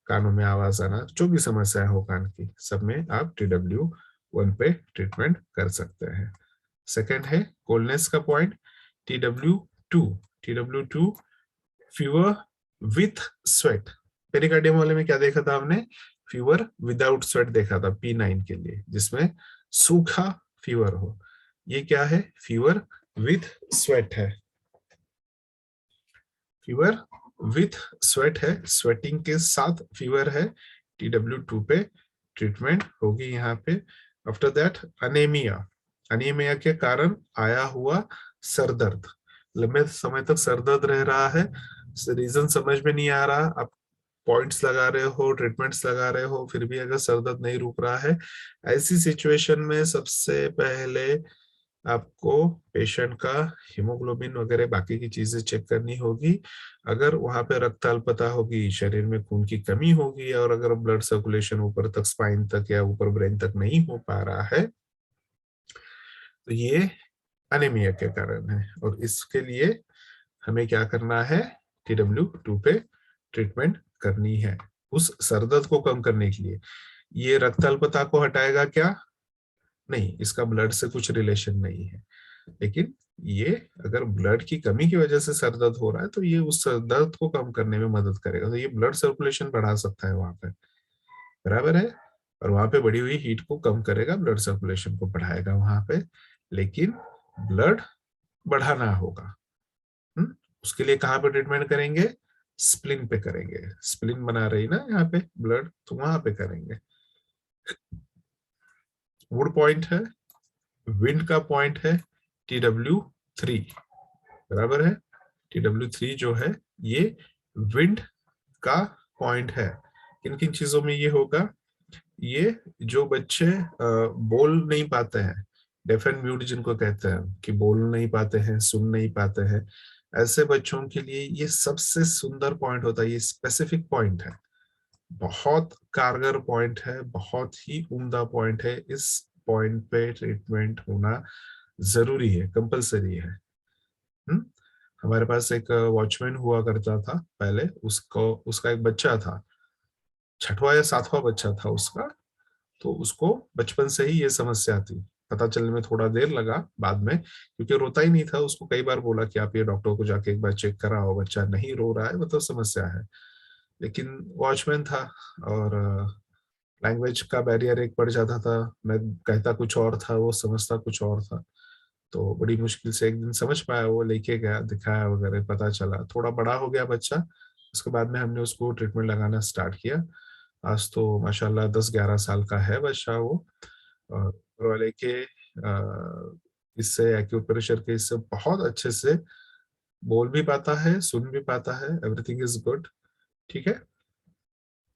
कानों में आवाज आना, जो भी समस्या हो कान की, सब में आप TW1 पे ट्रीटमेंट कर सकते हैं। सेकेंड है कोल्डनेस का point TW2 fever with sweat. Pericardium वाले में क्या देखा था हमने? फीवर विदाउट स्वेट देखा था P9 के लिए, जिसमें सूखा फीवर हो। ये क्या है? फीवर विथ स्वेट है, फीवर विथ स्वेट है, स्वेटिंग के साथ फीवर है, TW2 पे ट्रीटमेंट होगी यहाँ पे। आफ्टर दैट अनेमिया, अनीमिया के कारण आया हुआ सर दर्द, लंबे समय तक सर दर्द रह रहा है, रीजन समझ में नहीं आ रहा, आप पॉइंट्स लगा रहे हो, ट्रीटमेंट्स लगा रहे हो, फिर भी अगर सर दर्द नहीं रुक रहा है, ऐसी सिचुएशन में सबसे पहले आपको पेशेंट का हीमोग्लोबिन वगैरह बाकी की चीजें चेक करनी होगी। अगर वहां पे रक्त अल्पता होगी, शरीर में खून की कमी होगी, और अगर ब्लड सर्कुलेशन ऊपर तक स्पाइन तक या ऊपर ब्रेन तक नहीं हो पा रहा है, तो ये अनेमिया के कारण है। और इसके लिए हमें क्या करना है? TW2 पे ट्रीटमेंट करनी है उस सरदर्द को कम करने के लिए। ये रक्त अल्पता को हटाएगा क्या? नहीं, इसका ब्लड से कुछ रिलेशन नहीं है, लेकिन ये अगर ब्लड की कमी की वजह से सर दर्द हो रहा है, तो ये उस सर दर्द को कम करने में मदद करेगा, तो ये ब्लड सर्कुलेशन बढ़ा सकता है वहां पे, बराबर है। और वहां पे बढ़ी हुई हीट को कम करेगा, ब्लड सर्कुलेशन को बढ़ाएगा वहां पे, लेकिन ब्लड बढ़ाना होगा। उसके लिए कहाँ पे ट्रीटमेंट करेंगे? स्प्लिन पे करेंगे। स्प्लिन बना रही ना यहाँ पे ब्लड, तो वहां पे करेंगे। वुड पॉइंट है, विंड का पॉइंट है TW3, बराबर है। TW3 जो है ये विंड का पॉइंट है। किन किन चीजों में ये होगा? ये जो बच्चे बोल नहीं पाते हैं, डेफ एंड म्यूट जिनको कहते हैं, कि बोल नहीं पाते हैं, सुन नहीं पाते हैं, ऐसे बच्चों के लिए ये सबसे सुंदर पॉइंट होता है। ये स्पेसिफिक पॉइंट है, बहुत कारगर पॉइंट है, बहुत ही उम्दा पॉइंट है। इस पॉइंट पे ट्रीटमेंट होना जरूरी है, कंपलसरी है। हमारे पास एक वॉचमैन हुआ करता था पहले, उसको उसका एक बच्चा था, 6वां या 7वां बच्चा था उसका, तो उसको बचपन से ही ये समस्या थी। पता चलने में थोड़ा देर लगा बाद में, क्योंकि रोता ही नहीं था। उसको कई बार बोला कि आप ये डॉक्टर को जाके एक बार चेक कराओ, बच्चा नहीं रो रहा है, मतलब समस्या है। लेकिन वॉचमैन था, और लैंग्वेज का बैरियर एक पड़ जाता था, मैं कहता कुछ और था, वो समझता कुछ और था। तो बड़ी मुश्किल से एक दिन समझ पाया, वो लेके गया, दिखाया वगैरह, पता चला, थोड़ा बड़ा हो गया बच्चा। उसके बाद में हमने उसको ट्रीटमेंट लगाना स्टार्ट किया। आज तो माशाल्लाह 10-11 साल का है बच्चा वो। और ऊपर वाले के इससे एक्यूप्रेशर के इससे बहुत अच्छे से बोल भी पाता है, सुन भी पाता है, एवरीथिंग इज गुड। ठीक है,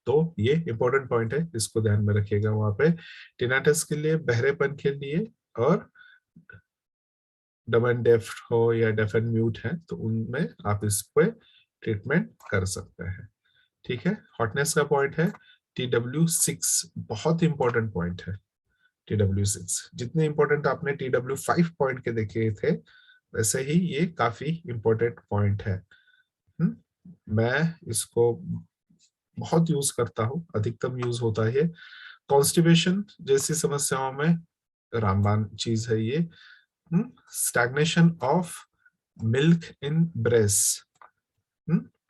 तो ये इंपॉर्टेंट पॉइंट है, इसको ध्यान में रखिएगा वहां पे। टिनाटस के लिए, बहरेपन के लिए, और डम एंड डेफ हो या डेफ एंड म्यूट है, तो उनमें आप इस पे ट्रीटमेंट कर सकते हैं। ठीक है, हॉटनेस का पॉइंट है TW6, बहुत इंपॉर्टेंट पॉइंट है TW6। जितने इंपॉर्टेंट आपने TW5 पॉइंट के देखे थे, वैसे ही ये काफी इंपॉर्टेंट पॉइंट है। मैं इसको बहुत यूज करता हूँ, अधिकतम यूज होता है। कॉन्स्टिपेशन जैसी समस्याओं में रामबाण चीज है ये। Stagnation of milk in breast,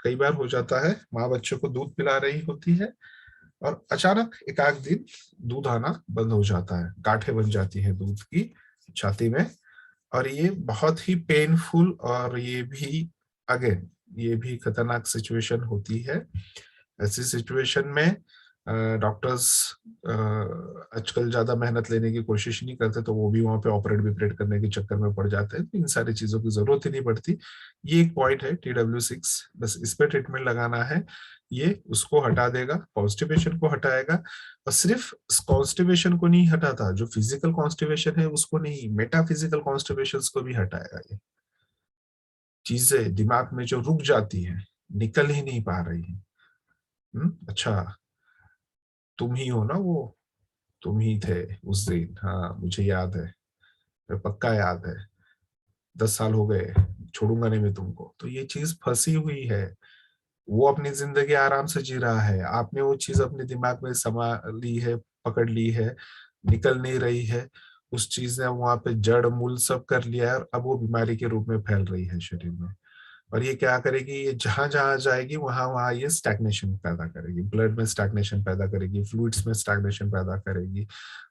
कई बार हो जाता है, माँ बच्चों को दूध पिला रही होती है और अचानक एक आध दिन दूध आना बंद हो जाता है, गांठें बन जाती हैं दूध की छाती में, और ये बहुत ही पेनफुल, और ये भी अगेन ये भी खतरनाक सिचुएशन होती है। ऐसी सिचुएशन में डॉक्टर्स आजकल ज्यादा मेहनत लेने की कोशिश नहीं करते, तो वो भी वहां पे ऑपरेट विपरेट करने के चक्कर में पड़ जाते हैं। इन सारी चीजों की जरूरत ही नहीं पड़ती। ये एक पॉइंट है TW6, बस इस पे ट्रीटमेंट लगाना है। ये उसको हटा देगा, कॉन्स्टिपेशन को हटाएगा। और सिर्फ कॉन्स्टिपेशन को नहीं हटाता, जो फिजिकल कॉन्स्टिपेशन है उसको नहीं, मेटाफिजिकल कॉन्स्टिपेशन को भी हटाएगा। ये चीजें दिमाग में जो रुक जाती है, निकल ही नहीं पा रही है। अच्छा, तुम ही हो ना वो, तुम ही थे उस दिन, हाँ मुझे याद है, पक्का याद है, 10 साल हो गए, छोड़ूंगा नहीं मैं तुमको। तो ये चीज फंसी हुई है। वो अपनी जिंदगी आराम से जी रहा है, आपने वो चीज अपने दिमाग में समा ली है, पकड़ ली है, निकल नहीं रही है। उस चीज ने वहां पे जड़ मूल सब कर लिया है, और अब वो बीमारी के रूप में फैल रही है शरीर में। और ये क्या करेगी, ये जहां जहां जाएगी वहां वहां ये स्टैग्नेशन पैदा करेगी, ब्लड में स्टैग्नेशन पैदा करेगी, फ्लूइड्स में स्टैग्नेशन पैदा करेगी,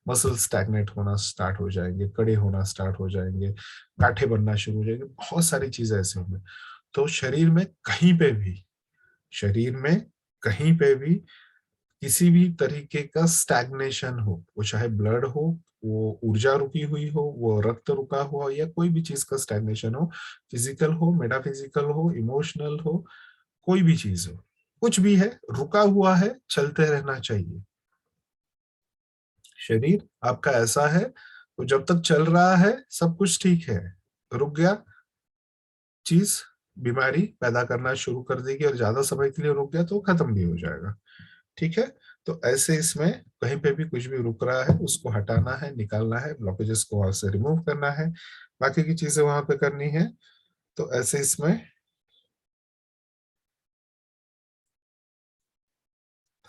मसल स्टैग्नेट होना स्टार्ट हो जाएंगे, कड़े होना स्टार्ट हो जाएंगे, गांठें बनना शुरू हो जाएंगे, बहुत सारी चीजें ऐसे होंगी। तो शरीर में कहीं पे भी किसी भी तरीके का स्टैग्नेशन हो, वो चाहे ब्लड हो, वो ऊर्जा रुकी हुई हो, वो रक्त रुका हुआ हो, या कोई भी चीज का स्टैग्नेशन हो, फिजिकल हो, मेटाफिजिकल हो, इमोशनल हो, कोई भी चीज हो, कुछ भी है, रुका हुआ है, चलते रहना चाहिए। शरीर आपका ऐसा है, तो जब तक चल रहा है सब कुछ ठीक है, रुक गया चीज बीमारी पैदा करना शुरू कर देगी, और ज्यादा समय के लिए रुक गया तो खत्म भी हो जाएगा। ठीक है। तो ऐसे इसमें कहीं पे भी कुछ भी रुक रहा है उसको हटाना है, निकालना है, ब्लॉकेजेस को वहां से रिमूव करना है, बाकी की चीजें वहां पे करनी है। तो ऐसे इसमें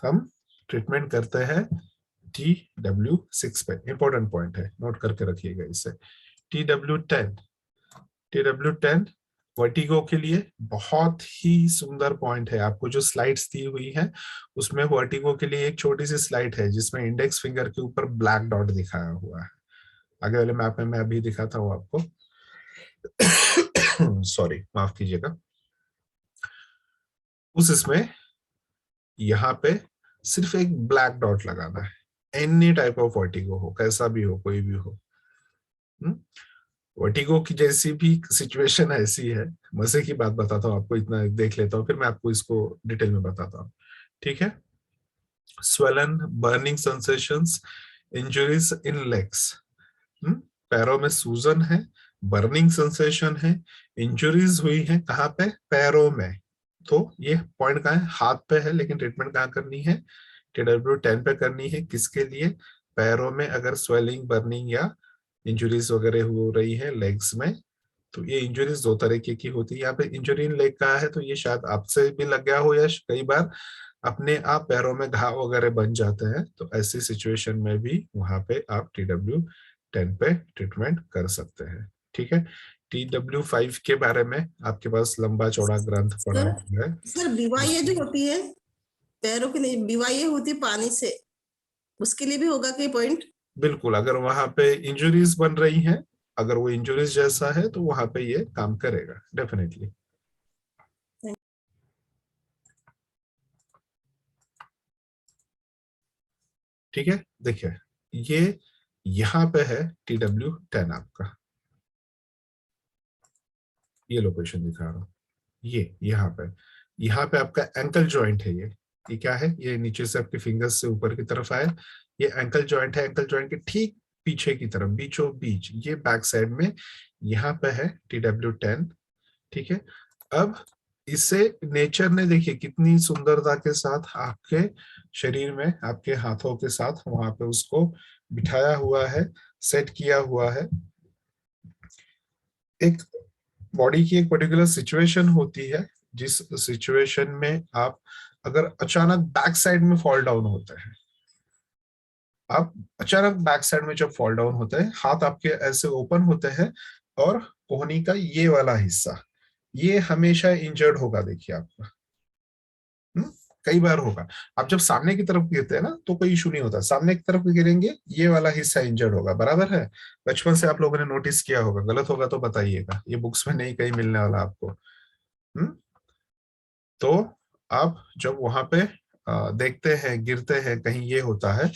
हम ट्रीटमेंट करते हैं TW6 पे। इंपॉर्टेंट पॉइंट है, नोट करके रखिएगा इसे। TW10, TW10 वर्टिगो के लिए बहुत ही सुंदर पॉइंट है। आपको जो स्लाइड्स दी हुई है उसमें वर्टिगो के लिए एक छोटी सी स्लाइड है जिसमें इंडेक्स फिंगर के ऊपर ब्लैक डॉट दिखाया हुआ है। आगे वाले मैप में मैं अभी दिखाता हूँ आपको। सॉरी, माफ कीजिएगा। उस इसमें यहाँ पे सिर्फ एक ब्लैक डॉट लगाना है। एनी टाइप ऑफ वर्टिगो हो, कैसा भी हो, कोई भी हो। वर्टिगो की जैसी भी सिचुएशन ऐसी है, मजे की बात बताता हूँ आपको, इतना देख लेता हूँ फिर मैं आपको इसको डिटेल में बताता हूँ। ठीक है। स्वेलन, बर्निंग सेंसेशंस, इंजरीज इन लेग्स। पैरों में सूजन है, बर्निंग सेंसेशन है, इंजरीज हुई है, कहाँ पे, पैरों में। तो ये पॉइंट कहाँ है, हाथ पे है, लेकिन ट्रीटमेंट कहाँ करनी है, TW10 पे करनी है। किसके लिए, पैरों में अगर स्वेलिंग, बर्निंग या इंजुरीज वगैरह हो रही है लेग्स में। तो ये इंजुरीज दो तरीके की होती है। यहाँ पे इंजुरी इन लेग का है, तो ये शायद आपसे भी लग गया हो, या कई बार अपने आप पैरों में घाव वगैरह बन जाते हैं। तो ऐसी सिचुएशन में भी वहां पे आप TW10 पे ट्रीटमेंट कर सकते हैं। ठीक है। TW5 के बारे में आपके पास लंबा चौड़ा ग्रंथ पड़ा सर हुआ है। सर बीवाई जो होती है पैरों के लिए, बीवाई होती है पानी से, उसके लिए भी होगा कोई पॉइंट? बिल्कुल, अगर वहां पे इंजुरीज बन रही हैं, अगर वो इंजुरीज जैसा है तो वहां पे ये काम करेगा डेफिनेटली। ठीक है। देखिए, ये यहाँ पे है TW10 आपका, ये लोकेशन दिखा रहा हूँ, ये यहाँ पे आपका एंकल जॉइंट है। ये क्या है, ये नीचे से आपके फिंगर्स से ऊपर की तरफ आए, ये एंकल जॉइंट है। एंकल जॉइंट के ठीक पीछे की तरफ, बीचों बीच, ये बैक साइड में यहाँ पे है TW10। ठीक है। अब इसे नेचर ने देखिए कितनी सुंदरता के साथ आपके शरीर में, आपके हाथों के साथ वहां पे उसको बिठाया हुआ है, सेट किया हुआ है। एक बॉडी की एक पर्टिकुलर सिचुएशन होती है, जिस सिचुएशन में आप अगर अचानक बैक साइड में फॉल डाउन होते हैं, आप अचानक बैक साइड में जब फॉल डाउन होते हैं, हाथ आपके ऐसे ओपन होते हैं, और कोहनी का ये वाला हिस्सा ये हमेशा इंजर्ड होगा। देखिए आपका कई बार होगा। आप जब सामने की तरफ गिरते हैं ना तो कोई इशू नहीं होता, सामने की तरफ गिरेंगे ये वाला हिस्सा इंजर्ड होगा, बराबर है। बचपन से आप लोगों ने नोटिस किया होगा, गलत होगा तो बताइएगा, ये बुक्स में नहीं कहीं मिलने वाला आपको। तो आप जब वहां पे देखते हैं, गिरते हैं, कहीं ये होता है,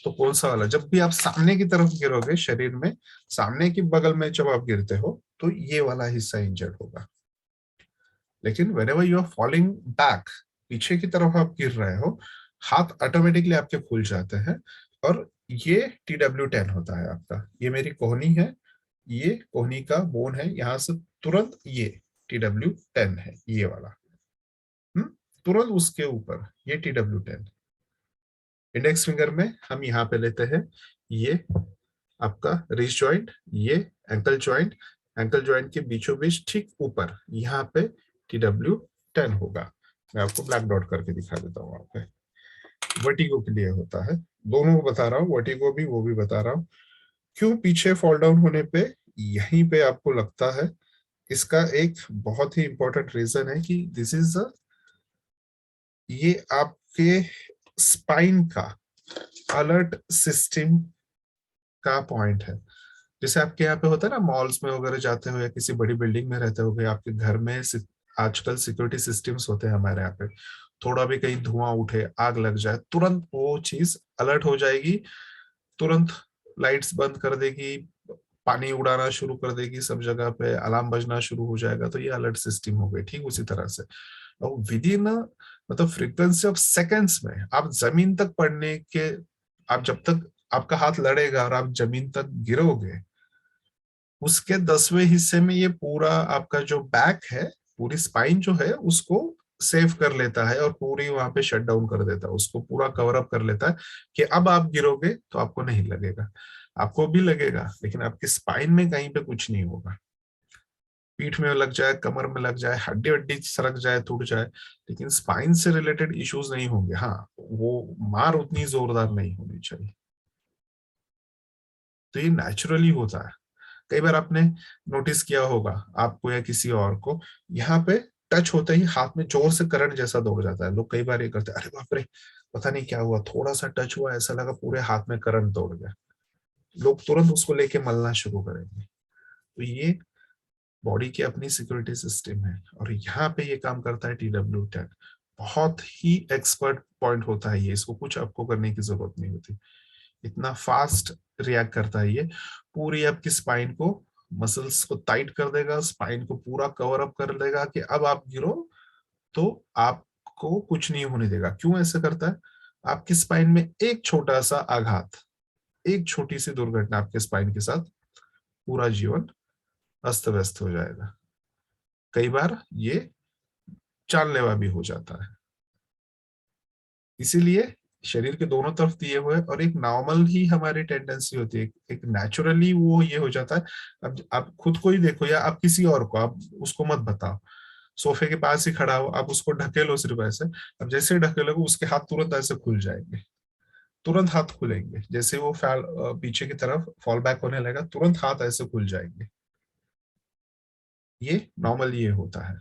तो कौन सा वाला, जब भी आप सामने की तरफ गिरोगे शरीर में, सामने की बगल में जब आप गिरते हो तो ये वाला हिस्सा इंजर्ड होगा। लेकिन whenever you are falling back, पीछे की तरफ आप गिर रहे हो, हाथ ऑटोमेटिकली आपके खुल जाते हैं, और ये TW10 होता है आपका। ये मेरी कोहनी है, ये कोहनी का बोन है, यहां से तुरंत ये TW10 है, ये वाला। तुरंत उसके ऊपर ये TW10। इंडेक्स फिंगर में हम यहाँ पे लेते हैं ये आपका रिस्ट जॉइंट, ये एंकल जॉइंट, एंकल जॉइंट के बीचों बीच ठीक ऊपर यहाँ पे TW10 होगा। मैं आपको ब्लैक डॉट करके दिखा देता हूँ। वहां पे वर्टिगो के लिए होता है, दोनों को बता रहा हूँ, वर्टिगो भी वो भी बता रहा हूँ। क्यों पीछे फॉल डाउन होने पे यहीं पे आपको लगता है, इसका एक बहुत ही इंपॉर्टेंट रीजन है कि दिस इज ये आपके स्पाइन का अलर्ट सिस्टम का पॉइंट है। जैसे आपके यहाँ पे होता है ना, मॉल्स में वगैरह जाते हो या किसी बड़ी बिल्डिंग में रहते हो, आपके घर में आजकल सिक्योरिटी सिस्टम्स होते हैं हमारे यहाँ पे, थोड़ा भी कहीं धुआं उठे, आग लग जाए, तुरंत वो चीज अलर्ट हो जाएगी, तुरंत लाइट्स बंद कर देगी, पानी उड़ाना शुरू कर देगी, सब जगह पे अलार्म बजना शुरू हो जाएगा। तो ये अलर्ट सिस्टम हो गई। ठीक उसी तरह से और विद इन मतलब फ्रीक्वेंसी ऑफ सेकेंड्स में आप जमीन तक पड़ने के, आप जब तक आपका हाथ लड़ेगा और आप जमीन तक गिरोगे, उसके 10वें हिस्से में ये पूरा आपका जो बैक है, पूरी स्पाइन जो है, उसको सेव कर लेता है और पूरी वहां पे शट डाउन कर देता है, उसको पूरा कवर अप कर लेता है कि अब आप गिरोगे तो आपको नहीं लगेगा। आपको भी लगेगा लेकिन आपकी स्पाइन में कहीं पे कुछ नहीं होगा। पीठ में लग जाए, कमर में लग जाए, हड्डी हड्डी सरक जाए, टूट जाए, लेकिन स्पाइन से रिलेटेड इश्यूज नहीं होंगे। हाँ, वो मार उतनी जोरदार नहीं होनी चाहिए। तो ये नेचुरली होता है। कई बार आपने नोटिस किया होगा, आपको या किसी और को, यहाँ पे टच होते ही हाथ में जोर से करंट जैसा दौड़ जाता है। लोग कई बार ये करते हैं, अरे बाप रे पता नहीं क्या हुआ, थोड़ा सा टच हुआ, ऐसा लगा पूरे हाथ में करंट दौड़ गया। लोग तुरंत उसको लेके मलना शुरू करेंगे। तो ये बॉडी की अपनी सिक्योरिटी सिस्टम है, और यहाँ पे ये काम करता है TW10। बहुत ही एक्सपर्ट पॉइंट होता है ये, इसको कुछ आपको करने की जरूरत नहीं होती, इतना फास्ट रिएक्ट करता है ये। पूरी आपकी स्पाइन को, मसल्स को टाइट कर देगा, स्पाइन को पूरा कवर अप कर देगा कि अब आप गिरो तो आपको कुछ नहीं होने देगा। क्यों ऐसे करता है? आपकी स्पाइन में एक छोटा सा आघात, एक छोटी सी दुर्घटना आपके स्पाइन के साथ पूरा जीवन अस्त व्यस्त हो जाएगा। कई बार ये जानलेवा भी हो जाता है। इसीलिए शरीर के दोनों तरफ दिए हुए, और एक नॉर्मल ही हमारी टेंडेंसी होती है, एक नेचुरली वो ये हो जाता है। अब आप खुद को ही देखो या आप किसी और को, आप उसको मत बताओ, सोफे के पास ही खड़ा हो, आप उसको ढकेलो सिर्फ ऐसे, अब जैसे ढकेलोगे उसके हाथ तुरंत ऐसे खुल जाएंगे, तुरंत हाथ खुलेंगे, जैसे वो पीछे की तरफ फॉल बैक होने लगेगा, तुरंत हाथ ऐसे खुल जाएंगे। ये नॉर्मल ये होता है।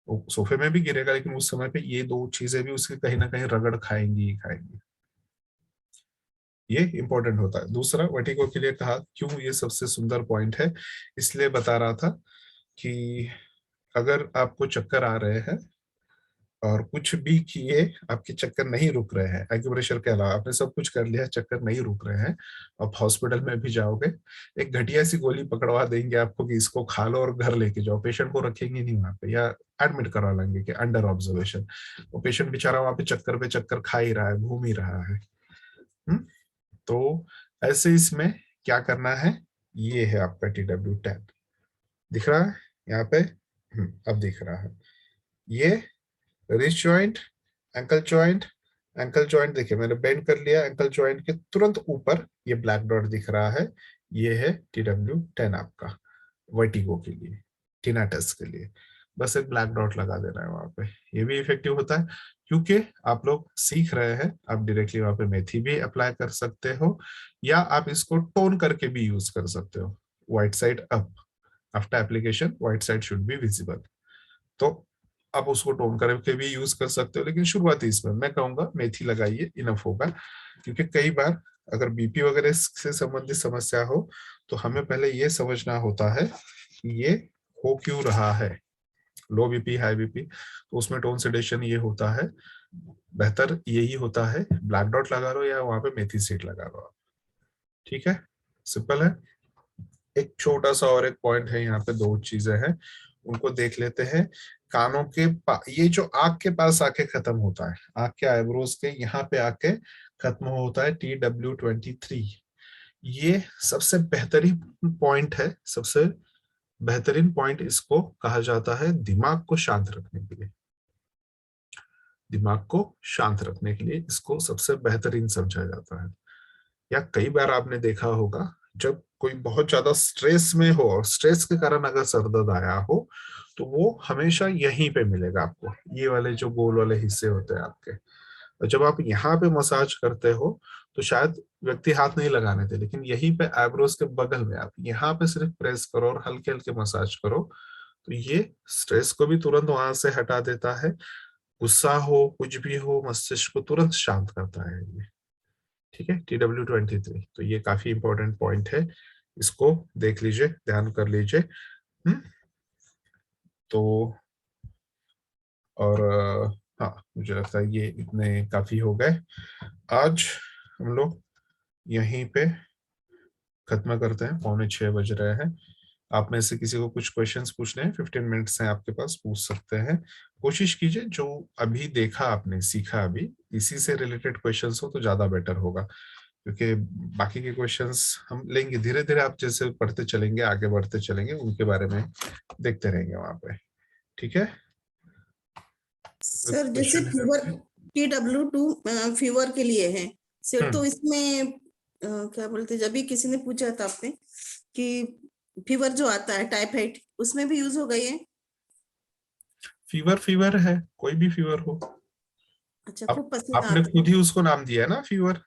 वो सोफे में भी गिरेगा लेकिन उस समय पे ये दो चीजें भी उसके कहीं ना कहीं रगड़ खाएंगी ही खाएंगी। ये इंपॉर्टेंट होता है। दूसरा, वर्टिगो के लिए कहा क्यों ये सबसे सुंदर पॉइंट है, इसलिए बता रहा था कि अगर आपको चक्कर आ रहे हैं और कुछ भी किए, आपके चक्कर नहीं रुक रहे हैं, एक्यूप्रेशर के अलावा आपने सब कुछ कर लिया, चक्कर नहीं रुक रहे हैं, आप हॉस्पिटल में भी जाओगे, एक घटिया सी गोली पकड़वा देंगे आपको कि इसको खा लो और घर लेके जाओ, पेशेंट को रखेंगे नहीं वहां पे, या एडमिट करवा लेंगे कि अंडर ऑब्जर्वेशन। वो पेशेंट बेचारा वहां पे चक्कर पे चक्कर खा ही रहा है, घूम ही रहा है। तो ऐसे इसमें क्या करना है, ये है आपका TW10, दिख रहा है यहाँ पे। अब दिख रहा है ये wrist joint, ankle joint, ankle joint देखिए मैंने बेंड कर लिया, एंकल जॉइंट के तुरंत ऊपर ये ब्लैक डॉट दिख रहा है, ये है TW10 आपका वर्टिगो के लिए, टिनाटस के लिए। बस एक ब्लैक डॉट लगा देना है वहां पे। ये भी इफेक्टिव होता है क्योंकि आप लोग सीख रहे हैं, आप डायरेक्टली वहां पे मेथी भी अप्लाई कर सकते हो, या आप इसको टोन करके भी यूज कर सकते हो। White side up, after application white side should be visible. तो आप उसको टोन करके भी यूज कर सकते हो, लेकिन शुरुआती इसमें मैं कहूंगा मेथी लगाइए, इनफ होगा। क्योंकि कई बार अगर बीपी वगैरह से संबंधित समस्या हो तो हमें पहले ये समझना होता है कि ये हो क्यों रहा है, लो बीपी हाई बीपी, तो उसमें टोन सेडेशन ये होता है, बेहतर यही होता है ब्लैक डॉट लगा लो या वहां पे मेथी सीड लगा लो आप। ठीक है, सिंपल है। एक छोटा सा और एक पॉइंट है, यहाँ पे दो चीजें हैं उनको देख लेते हैं। कानों के ये जो आंख के पास आके खत्म होता है, आंख के आईब्रोज के यहाँ पे आके खत्म होता है TW23। ये सबसे बेहतरीन पॉइंट है, सबसे बेहतरीन पॉइंट इसको कहा जाता है दिमाग को शांत रखने के लिए। दिमाग को शांत रखने के लिए इसको सबसे बेहतरीन समझा जाता है। या कई बार आपने देखा होगा जब कोई बहुत ज्यादा स्ट्रेस में हो और स्ट्रेस के कारण अगर सर दर्द आया हो तो वो हमेशा यहीं पे मिलेगा आपको, ये वाले जो गोल वाले हिस्से होते हैं आपके। और जब आप यहाँ पे मसाज करते हो तो शायद व्यक्ति हाथ नहीं लगाने थे, लेकिन यहीं पे आईब्रोज के बगल में आप यहाँ पे सिर्फ प्रेस करो और हल्के हल्के मसाज करो तो ये स्ट्रेस को भी तुरंत वहां से हटा देता है। गुस्सा हो कुछ भी हो मस्तिष्क को तुरंत शांत करता है ये। ठीक है, TW23 तो ये काफी इंपॉर्टेंट पॉइंट है, इसको देख लीजिए, ध्यान कर लीजिए। तो और हाँ मुझे लगता है ये इतने काफी हो गए। आज हम लोग यहीं पे खत्म करते हैं, 5:45 बज रहे हैं। आप में से किसी को कुछ क्वेश्चंस पूछने हैं 15 मिनट्स हैं आपके पास, पूछ सकते हैं। कोशिश कीजिए जो अभी देखा आपने सीखा अभी इसी से रिलेटेड क्वेश्चंस हो तो ज्यादा बेटर होगा, क्योंकि बाकी के क्वेश्चंस हम लेंगे धीरे धीरे, आप जैसे पढ़ते चलेंगे आगे बढ़ते चलेंगे उनके बारे में देखते रहेंगे वहां पे। ठीक है सर जैसे क्वेश्चन है? फीवर TW2 फीवर के लिए है सर, तो हम्म, इसमें क्या बोलते, जब भी किसी ने पूछा था आपने कि फीवर जो आता है टाइफाइड, उसमें भी यूज होगा ये? फीवर फीवर है, कोई भी फीवर हो। अच्छा, अब खूब पसीना आपने आता है। खुद ही उसको नाम दिया है ना फीवर,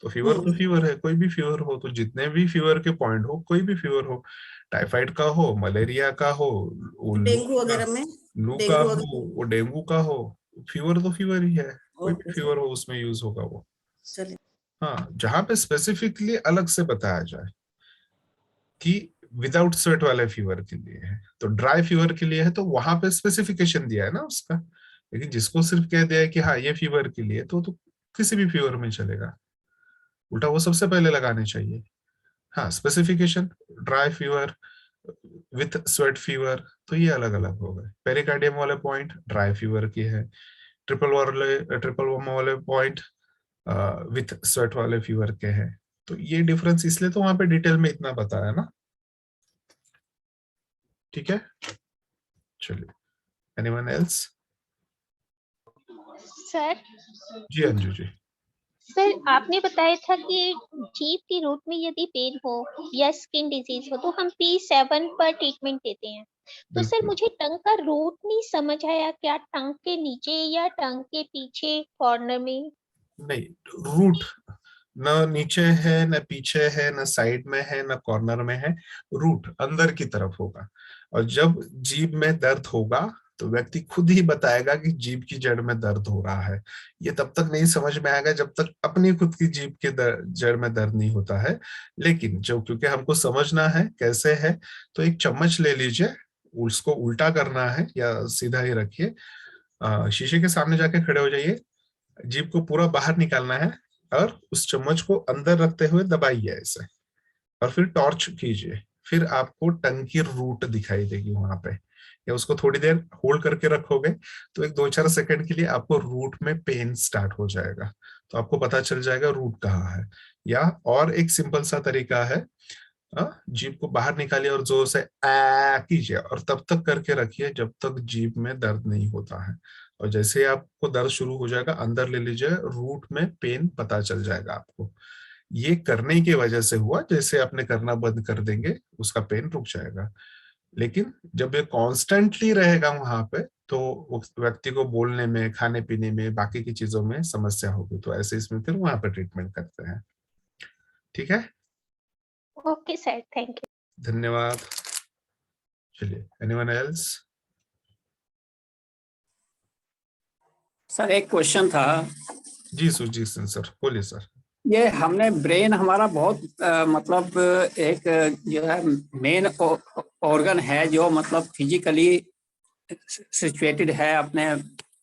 तो फीवर है, कोई भी फीवर हो, तो जितने भी फीवर के पॉइंट हो, कोई भी फीवर हो, टाइफाइड का हो, मलेरिया का हो, लू डेंगू का वगैरह में, लू का डेंगू हो, वगैरह। वो डेंगू का हो, फीवर तो फीवर ही है, कोई भी ओके सर, फीवर हो उसमें यूज होगा वो। चलिए। हाँ, जहां पे स्पेसिफिकली अलग से बताया जाए कि विदाउट स्वेट वाले फीवर के लिए है, तो ड्राई फीवर के लिए है तो वहां पे स्पेसिफिकेशन दिया है ना उसका। लेकिन जिसको सिर्फ कह दिया है कि हाँ ये फीवर के लिए, तो किसी भी फीवर में चलेगा, उल्टा वो सबसे पहले लगाने चाहिए। हाँ, specification dry fever with sweat fever, तो ये अलग अलग हो गए। पेरिकार्डियम वाले पॉइंट ड्राई फीवर की है, ट्रिपल वाले पॉइंट विथ स्वेट वाले फीवर के हैं। तो ये डिफरेंस इसलिए तो वहां पे डिटेल में इतना बताया ना। ठीक है, चलिए, एनीवन एल्स? सर जी अंजू जी। सर आपने बताया था कि जीभ की रूट में यदि पेन हो या स्किन डिजीज हो तो हम P7 पर ट्रीटमेंट देते हैं। तो सर बिल्कुल मुझे टंग का रूट नहीं समझ आया, क्या टंग के नीचे या टंग के पीछे कॉर्नर में? नहीं, रूट न नीचे है न पीछे है न साइड में है न कॉर्नर में है, रूट अंदर की तरफ होगा। और जब जीभ में दर्द होगा तो व्यक्ति खुद ही बताएगा कि जीभ की जड़ में दर्द हो रहा है। ये तब तक नहीं समझ में आएगा जब तक अपनी खुद की जीभ के जड़ में दर्द नहीं होता है। लेकिन जो क्योंकि हमको समझना है कैसे है, तो एक चम्मच ले लीजिए, उसको उल्टा करना है या सीधा ही रखिए, शीशे के सामने जाके खड़े हो जाइए, जीभ को पूरा बाहर निकालना है और उस चम्मच को अंदर रखते हुए दबाइए ऐसे, और फिर टॉर्च कीजिए। फिर आपको टंग की रूट दिखाई देगी वहां पे, या उसको थोड़ी देर होल्ड करके रखोगे तो एक 2-4 सेकंड के लिए आपको रूट में पेन स्टार्ट हो जाएगा, तो आपको पता चल जाएगा रूट कहाँ है। या और एक सिंपल सा तरीका है, जीभ को बाहर निकालिए और जोर से आ कीजिए और तब तक करके रखिए जब तक जीभ में दर्द नहीं होता है। और जैसे ही आपको दर्द शुरू हो जाएगा अंदर ले लीजिए, रूट में पेन पता चल जाएगा आपको। ये करने की वजह से हुआ, जैसे आपने करना बंद कर देंगे उसका पेन रुक जाएगा। लेकिन जब ये कॉन्स्टेंटली रहेगा वहां पे तो उस व्यक्ति को बोलने में, खाने पीने में, बाकी की चीजों में समस्या होगी, तो ऐसे इसमें फिर वहां पे ट्रीटमेंट करते हैं। ठीक है, ओके सर, थैंक यू। धन्यवाद। चलिए, एनीवन एल्स? सर एक क्वेश्चन था। जी सुजीत सिंह सर, बोलिए सर। ये हमने ब्रेन हमारा बहुत मतलब एक जो है मेन ऑर्गन है जो मतलब फिजिकली सिचुएटेड है अपने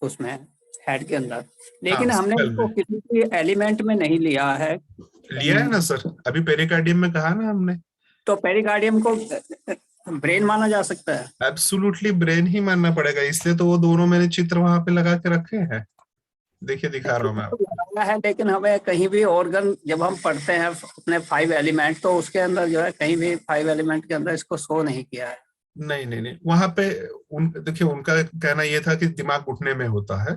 उसमें हेड के अंदर, लेकिन हाँ हमने स्कल इसको में किसी भी एलिमेंट में नहीं लिया है। लिया है ना सर, अभी पेरिकार्डियम में कहा ना हमने। तो पेरिकार्डियम को ब्रेन माना जा सकता है? एब्सोल्युटली ब्रेन ही मानना पड़ेगा, इसलिए तो वो दोनों मैंने चित्र वहां पे लगा के रखे हैं, देखिए दिखा रहा हूँ मैं तो आपको। लगाया है, लेकिन हमें कहीं भी ऑर्गन जब हम पढ़ते हैं अपने 5 एलिमेंट, तो उसके अंदर जो है कहीं भी 5 एलिमेंट के अंदर इसको शो नहीं किया है। नहीं नहीं नहीं, वहां पे देखिए उनका कहना ये था कि दिमाग घुटने में होता है,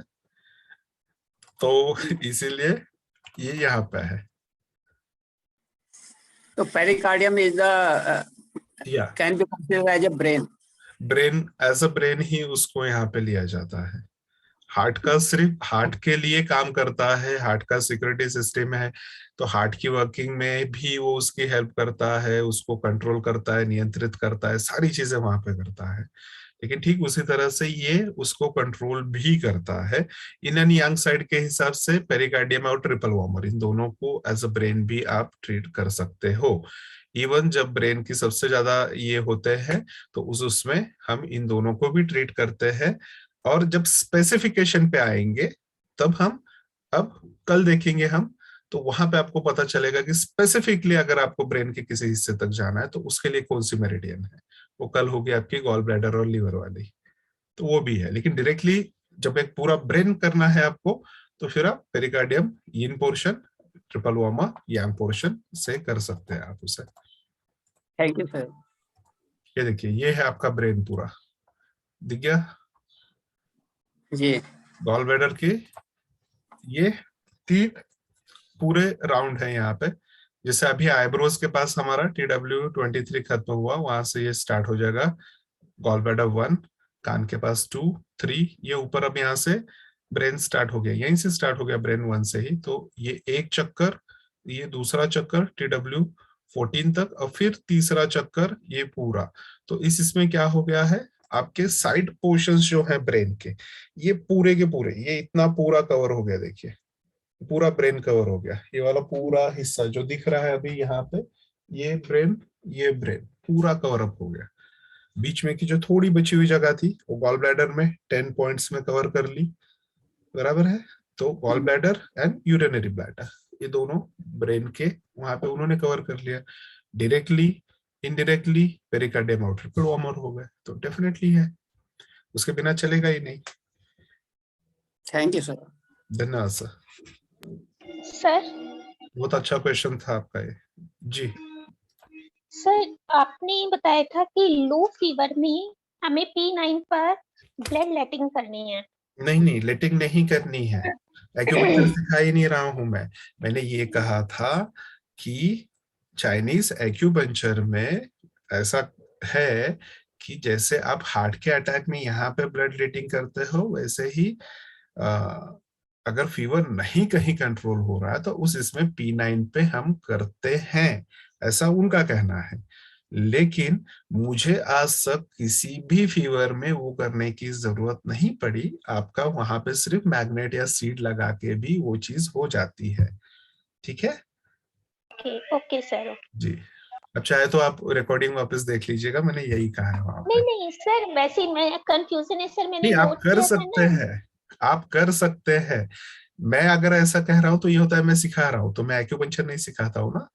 तो इसीलिए ये यहाँ पे है। तो pericardium is the or can be considered as a brain. Brain as a brain ही उसको यहाँ पे लिया जाता है। हार्ट का सिर्फ हार्ट के लिए काम करता है, हार्ट का सिक्योरिटी सिस्टम है, तो हार्ट की वर्किंग में भी वो उसकी हेल्प करता है, उसको कंट्रोल करता है, नियंत्रित करता है, सारी चीजें वहां पे करता है। लेकिन ठीक उसी तरह से ये उसको कंट्रोल भी करता है। इन एंड यांग साइड के हिसाब से पेरिकार्डियम और ट्रिपल वॉर्मर, इन दोनों को एज अ ब्रेन भी आप ट्रीट कर सकते हो। इवन जब ब्रेन की सबसे ज्यादा ये होते हैं तो उसमें हम इन दोनों को भी ट्रीट करते हैं। और जब स्पेसिफिकेशन पे आएंगे तब हम अब कल देखेंगे हम, तो वहां पे आपको पता चलेगा कि स्पेसिफिकली अगर आपको ब्रेन के किसी हिस्से तक जाना है तो उसके लिए कौन सी मेरिडियन है। वो कल होगी आपकी गॉल ब्लैडर और लीवर वाली, तो वो भी है। लेकिन डायरेक्टली जब एक पूरा ब्रेन करना है आपको, तो फिर आप पेरिकार्डियम यिन पोर्शन, ट्रिपल वामा यांग पोर्शन से कर सकते हैं आप उसे। Thank you sir. ये देखिए, ये है आपका ब्रेन पूरा, दिख गया जी। गॉल ब्लैडर की। ये 3 पूरे राउंड है यहाँ पे। जैसे अभी आईब्रोज के पास हमारा TW23 खत्म हुआ, वहां से ये स्टार्ट हो जाएगा गॉल ब्लैडर 1, कान के पास 2, 3, ये ऊपर अब यहाँ से ब्रेन स्टार्ट हो गया, यहीं से स्टार्ट हो गया ब्रेन 1 से ही। तो ये एक चक्कर, ये दूसरा चक्कर TW14 तक, और फिर तीसरा चक्कर ये पूरा। तो इसमें क्या हो गया है, आपके साइड पोर्शंस जो है ब्रेन के, ये पूरे के पूरे, ये इतना पूरा कवर हो गया। देखिए पूरा ब्रेन कवर हो गया, ये वाला पूरा हिस्सा जो दिख रहा है अभी यहाँ पे, ये ब्रेन पूरा कवर अप हो गया। बीच में की जो थोड़ी बची हुई जगह थी वो गॉल ब्लैडर में 10 पॉइंट्स में कवर कर ली, बराबर है। तो gall bladder and urinary bladder, ये दोनों ब्रेन के वहां पे उन्होंने कवर कर लिया। डायरेक्टली इनडायरेक्टली पेरिकार्डियम और ट्रिपल वार्मर हो गए, तो डेफिनेटली है, उसके बिना चलेगा ही नहीं। Thank you sir. धन्यवाद सर, सर बहुत अच्छा क्वेश्चन था आपका ये। जी सर आपने बताया था कि लो फीवर में हमें P9 पर ब्लड लेटिंग करनी है। नहीं नहीं, लेटिंग नहीं करनी है, एक्यूपंक्चर सिखा ही नहीं रहा हूं मैं। मैंने ये कहा था कि चाइनीज एक्यूपंक्चर में ऐसा है कि जैसे आप हार्ट के अटैक में यहाँ पे ब्लड लेटिंग करते हो, वैसे ही अगर फीवर नहीं कहीं कंट्रोल हो रहा है तो उस इसमें P9 पे हम करते हैं, ऐसा उनका कहना है। लेकिन मुझे आज तक किसी भी फीवर में वो करने की जरूरत नहीं पड़ी। आपका वहां पे सिर्फ मैग्नेट या सीड लगा के भी वो चीज हो जाती है, ठीक है। Okay sir. जी, अब चाहे तो आप रिकॉर्डिंग वापस देख लीजिएगा, मैंने यही कहा है वहां पे। नहीं सर, वैसे मैं कंफ्यूजन है सर, मैंने नहीं, आप नोट कर किया था सकते ना। हैं, आप कर सकते हैं। मैं अगर ऐसा कह रहा हूँ तो ये होता है मैं सिखा रहा हूँ, तो मैं एक्यूपंक्चर नहीं सिखाता हूँ ना,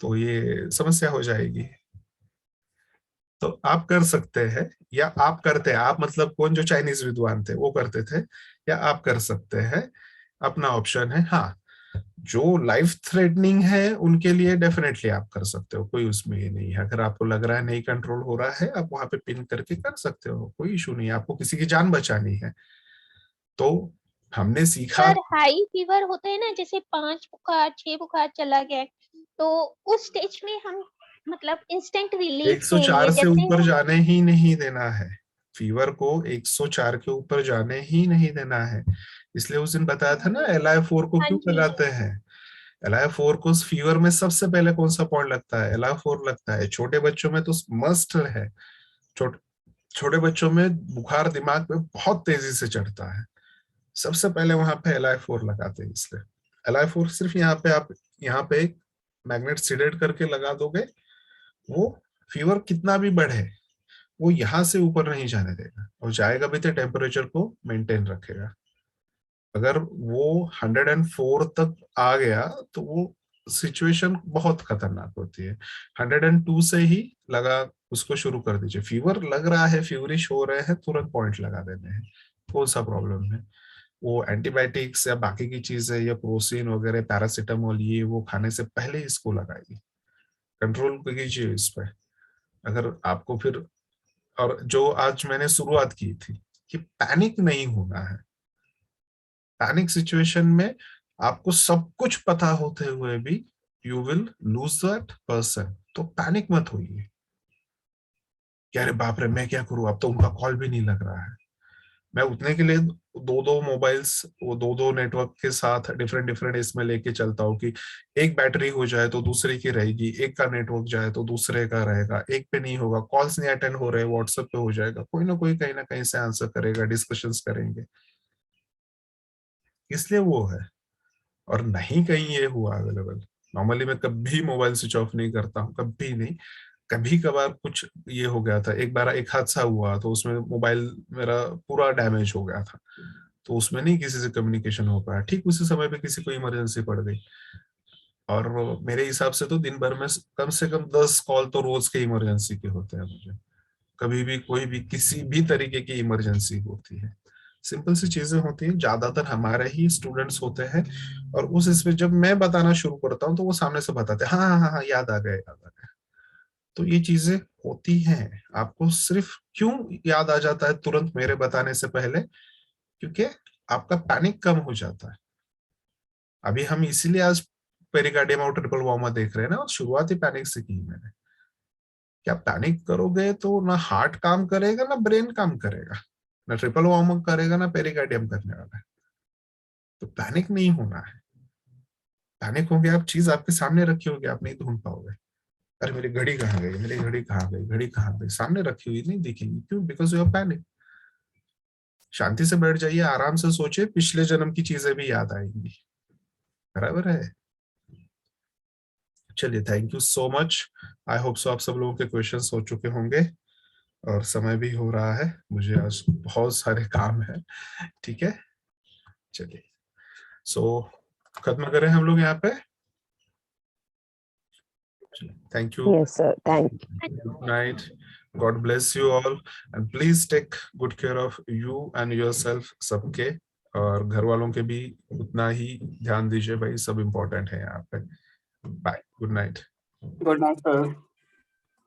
तो ये समस्या हो जाएगी। तो आप कर सकते हैं, या आप करते हैं, आप मतलब कौन, जो चाइनीज विद्वान थे वो करते थे, या आप कर सकते हैं, अपना ऑप्शन है। हाँ, जो लाइफ थ्रेटनिंग है उनके लिए डेफिनेटली आप कर सकते हो, कोई उसमें ये नहीं है। अगर आपको लग रहा है नहीं कंट्रोल हो रहा है, आप वहां पे पिन करके कर सकते हो, कोई इशू नहीं है। आपको किसी की जान बचानी है तो हमने सीखा। सर हाई फीवर होता है ना, जैसे 5 बुखार 6 बुखार चला गया, तो उस स्टेज में हम मतलब इंस्टेंट रिलीफ के 104 लिए से जैसे ऊपर जाने ही नहीं देना है, फीवर को 104 के ऊपर जाने ही नहीं देना है। इसलिए उस दिन बताया था ना LI4 को हाँ क्यों जी लगाते हैं। LI4 को फीवर में सबसे पहले कौन सा पॉइंट लगता है, LI4 लगता है। छोटे बच्चों में तो मस्ट है, छोटे बच्चों में बुखार दिमाग में बहुत तेजी से चढ़ता है, सबसे पहले वहां पे Li4 लगाते हैं। इसलिए Li4 सिर्फ यहाँ पे आप यहाँ पे एक मैग्नेट सीडेड करके लगा दोगे, वो फीवर कितना भी बढ़े वो यहाँ से ऊपर नहीं जाने देगा, और जाएगा भी तो टेम्परेचर को मेंटेन रखेगा। अगर वो 104 तक आ गया तो वो सिचुएशन बहुत खतरनाक होती है। 102 से ही लगा उसको शुरू कर दीजिए। फीवर लग रहा है, फीवरिश हो रहे हैं, तुरंत पॉइंट लगा देने हैं। कौन सा प्रॉब्लम है, वो एंटीबायोटिक्स या बाकी की चीजें या प्रोसीन वगैरह पैरासीटामोल ये वो खाने से पहले इसको लगाइए, कंट्रोल कीजिए इस पे। अगर आपको फिर, और जो आज मैंने शुरुआत की थी कि पैनिक नहीं होना है। पैनिक सिचुएशन में आपको सब कुछ पता होते हुए भी you will lose that person, तो पैनिक मत होइए कि अरे बाप रे मैं क्या करूं, अब तो उनका कॉल भी नहीं लग रहा है। मैं उतने के लिए दो मोबाइल्स, वो दो नेटवर्क के साथ डिफरेंट इसमें लेके चलता हूँ कि एक बैटरी हो जाए तो दूसरे की रहेगी, एक का नेटवर्क जाए तो दूसरे का रहेगा, एक पे नहीं होगा, कॉल्स नहीं अटेंड हो रहे व्हाट्सएप पे हो जाएगा, कोई ना कोई कहीं ना कहीं से आंसर करेगा, डिस्कशंस करेंगे, इसलिए वो है। और नहीं कहीं ये हुआ अवेलेबल, नॉर्मली मैं कभी मोबाइल स्विच ऑफ नहीं करता हूँ, कभी नहीं। कभी कभार कुछ ये हो गया था, एक बार एक हादसा हुआ तो उसमें मोबाइल मेरा पूरा डैमेज हो गया था, तो उसमें नहीं किसी से कम्युनिकेशन हो पाया। ठीक उसी समय पे किसी को इमरजेंसी पड़ गई, और मेरे हिसाब से तो दिन भर में कम से कम 10 कॉल तो रोज के इमरजेंसी के होते हैं मुझे। कभी भी कोई भी किसी भी तरीके की इमरजेंसी होती है, सिंपल सी चीजें होती हैं, ज्यादातर हमारे ही स्टूडेंट्स होते हैं। और उस इसमें जब मैं बताना शुरू करता हूँ तो वो सामने से बताते हैं, हाँ हाँ हाँ हाँ, याद आ गया याद आ गया। तो ये चीजें होती हैं। आपको सिर्फ क्यों याद आ जाता है तुरंत मेरे बताने से पहले, क्योंकि आपका पैनिक कम हो जाता है। अभी हम इसीलिए आज पेरिकार्डियम और ट्रिपल वार्मा देख रहे हैं ना, और शुरुआती पैनिक से की मैंने। क्या पैनिक करोगे तो ना हार्ट काम करेगा ना ब्रेन काम करेगा, ना ट्रिपल वार्मा करेगा ना पेरिकार्डियम करने वाला है। तो पैनिक नहीं होना है। पैनिक होंगे आप, चीज आपके सामने रखी होगी, आप नहीं ढूंढ पाओगे। अरे मेरी घड़ी कहाँ गई, मेरी घड़ी कहाँ गई, घड़ी कहाँ गई, सामने रखी हुई नहीं दिखेगी, क्यों? Because you are panic. शांति से बैठ जाइए, आराम से सोचिए, पिछले जन्म की चीजें भी याद आएंगी। बराबर है। चलिए, thank you so much. I hope so आप सब लोगों के क्वेश्चंस हो चुके होंगे, और समय भी हो रहा है, मुझे आज बहुत सारे काम है। ठीक है, चलिए सो खत्म करें हम लोग यहाँ पे। Thank you. Yes, sir. Thank you. Good night. God bless you all, and please take good care of you and yourself, सबके, और घर वालों के भी उतना ही ध्यान दीजिए भाई, सब इम्पोर्टेंट है यहाँ पे। Bye, good night. Good night sir.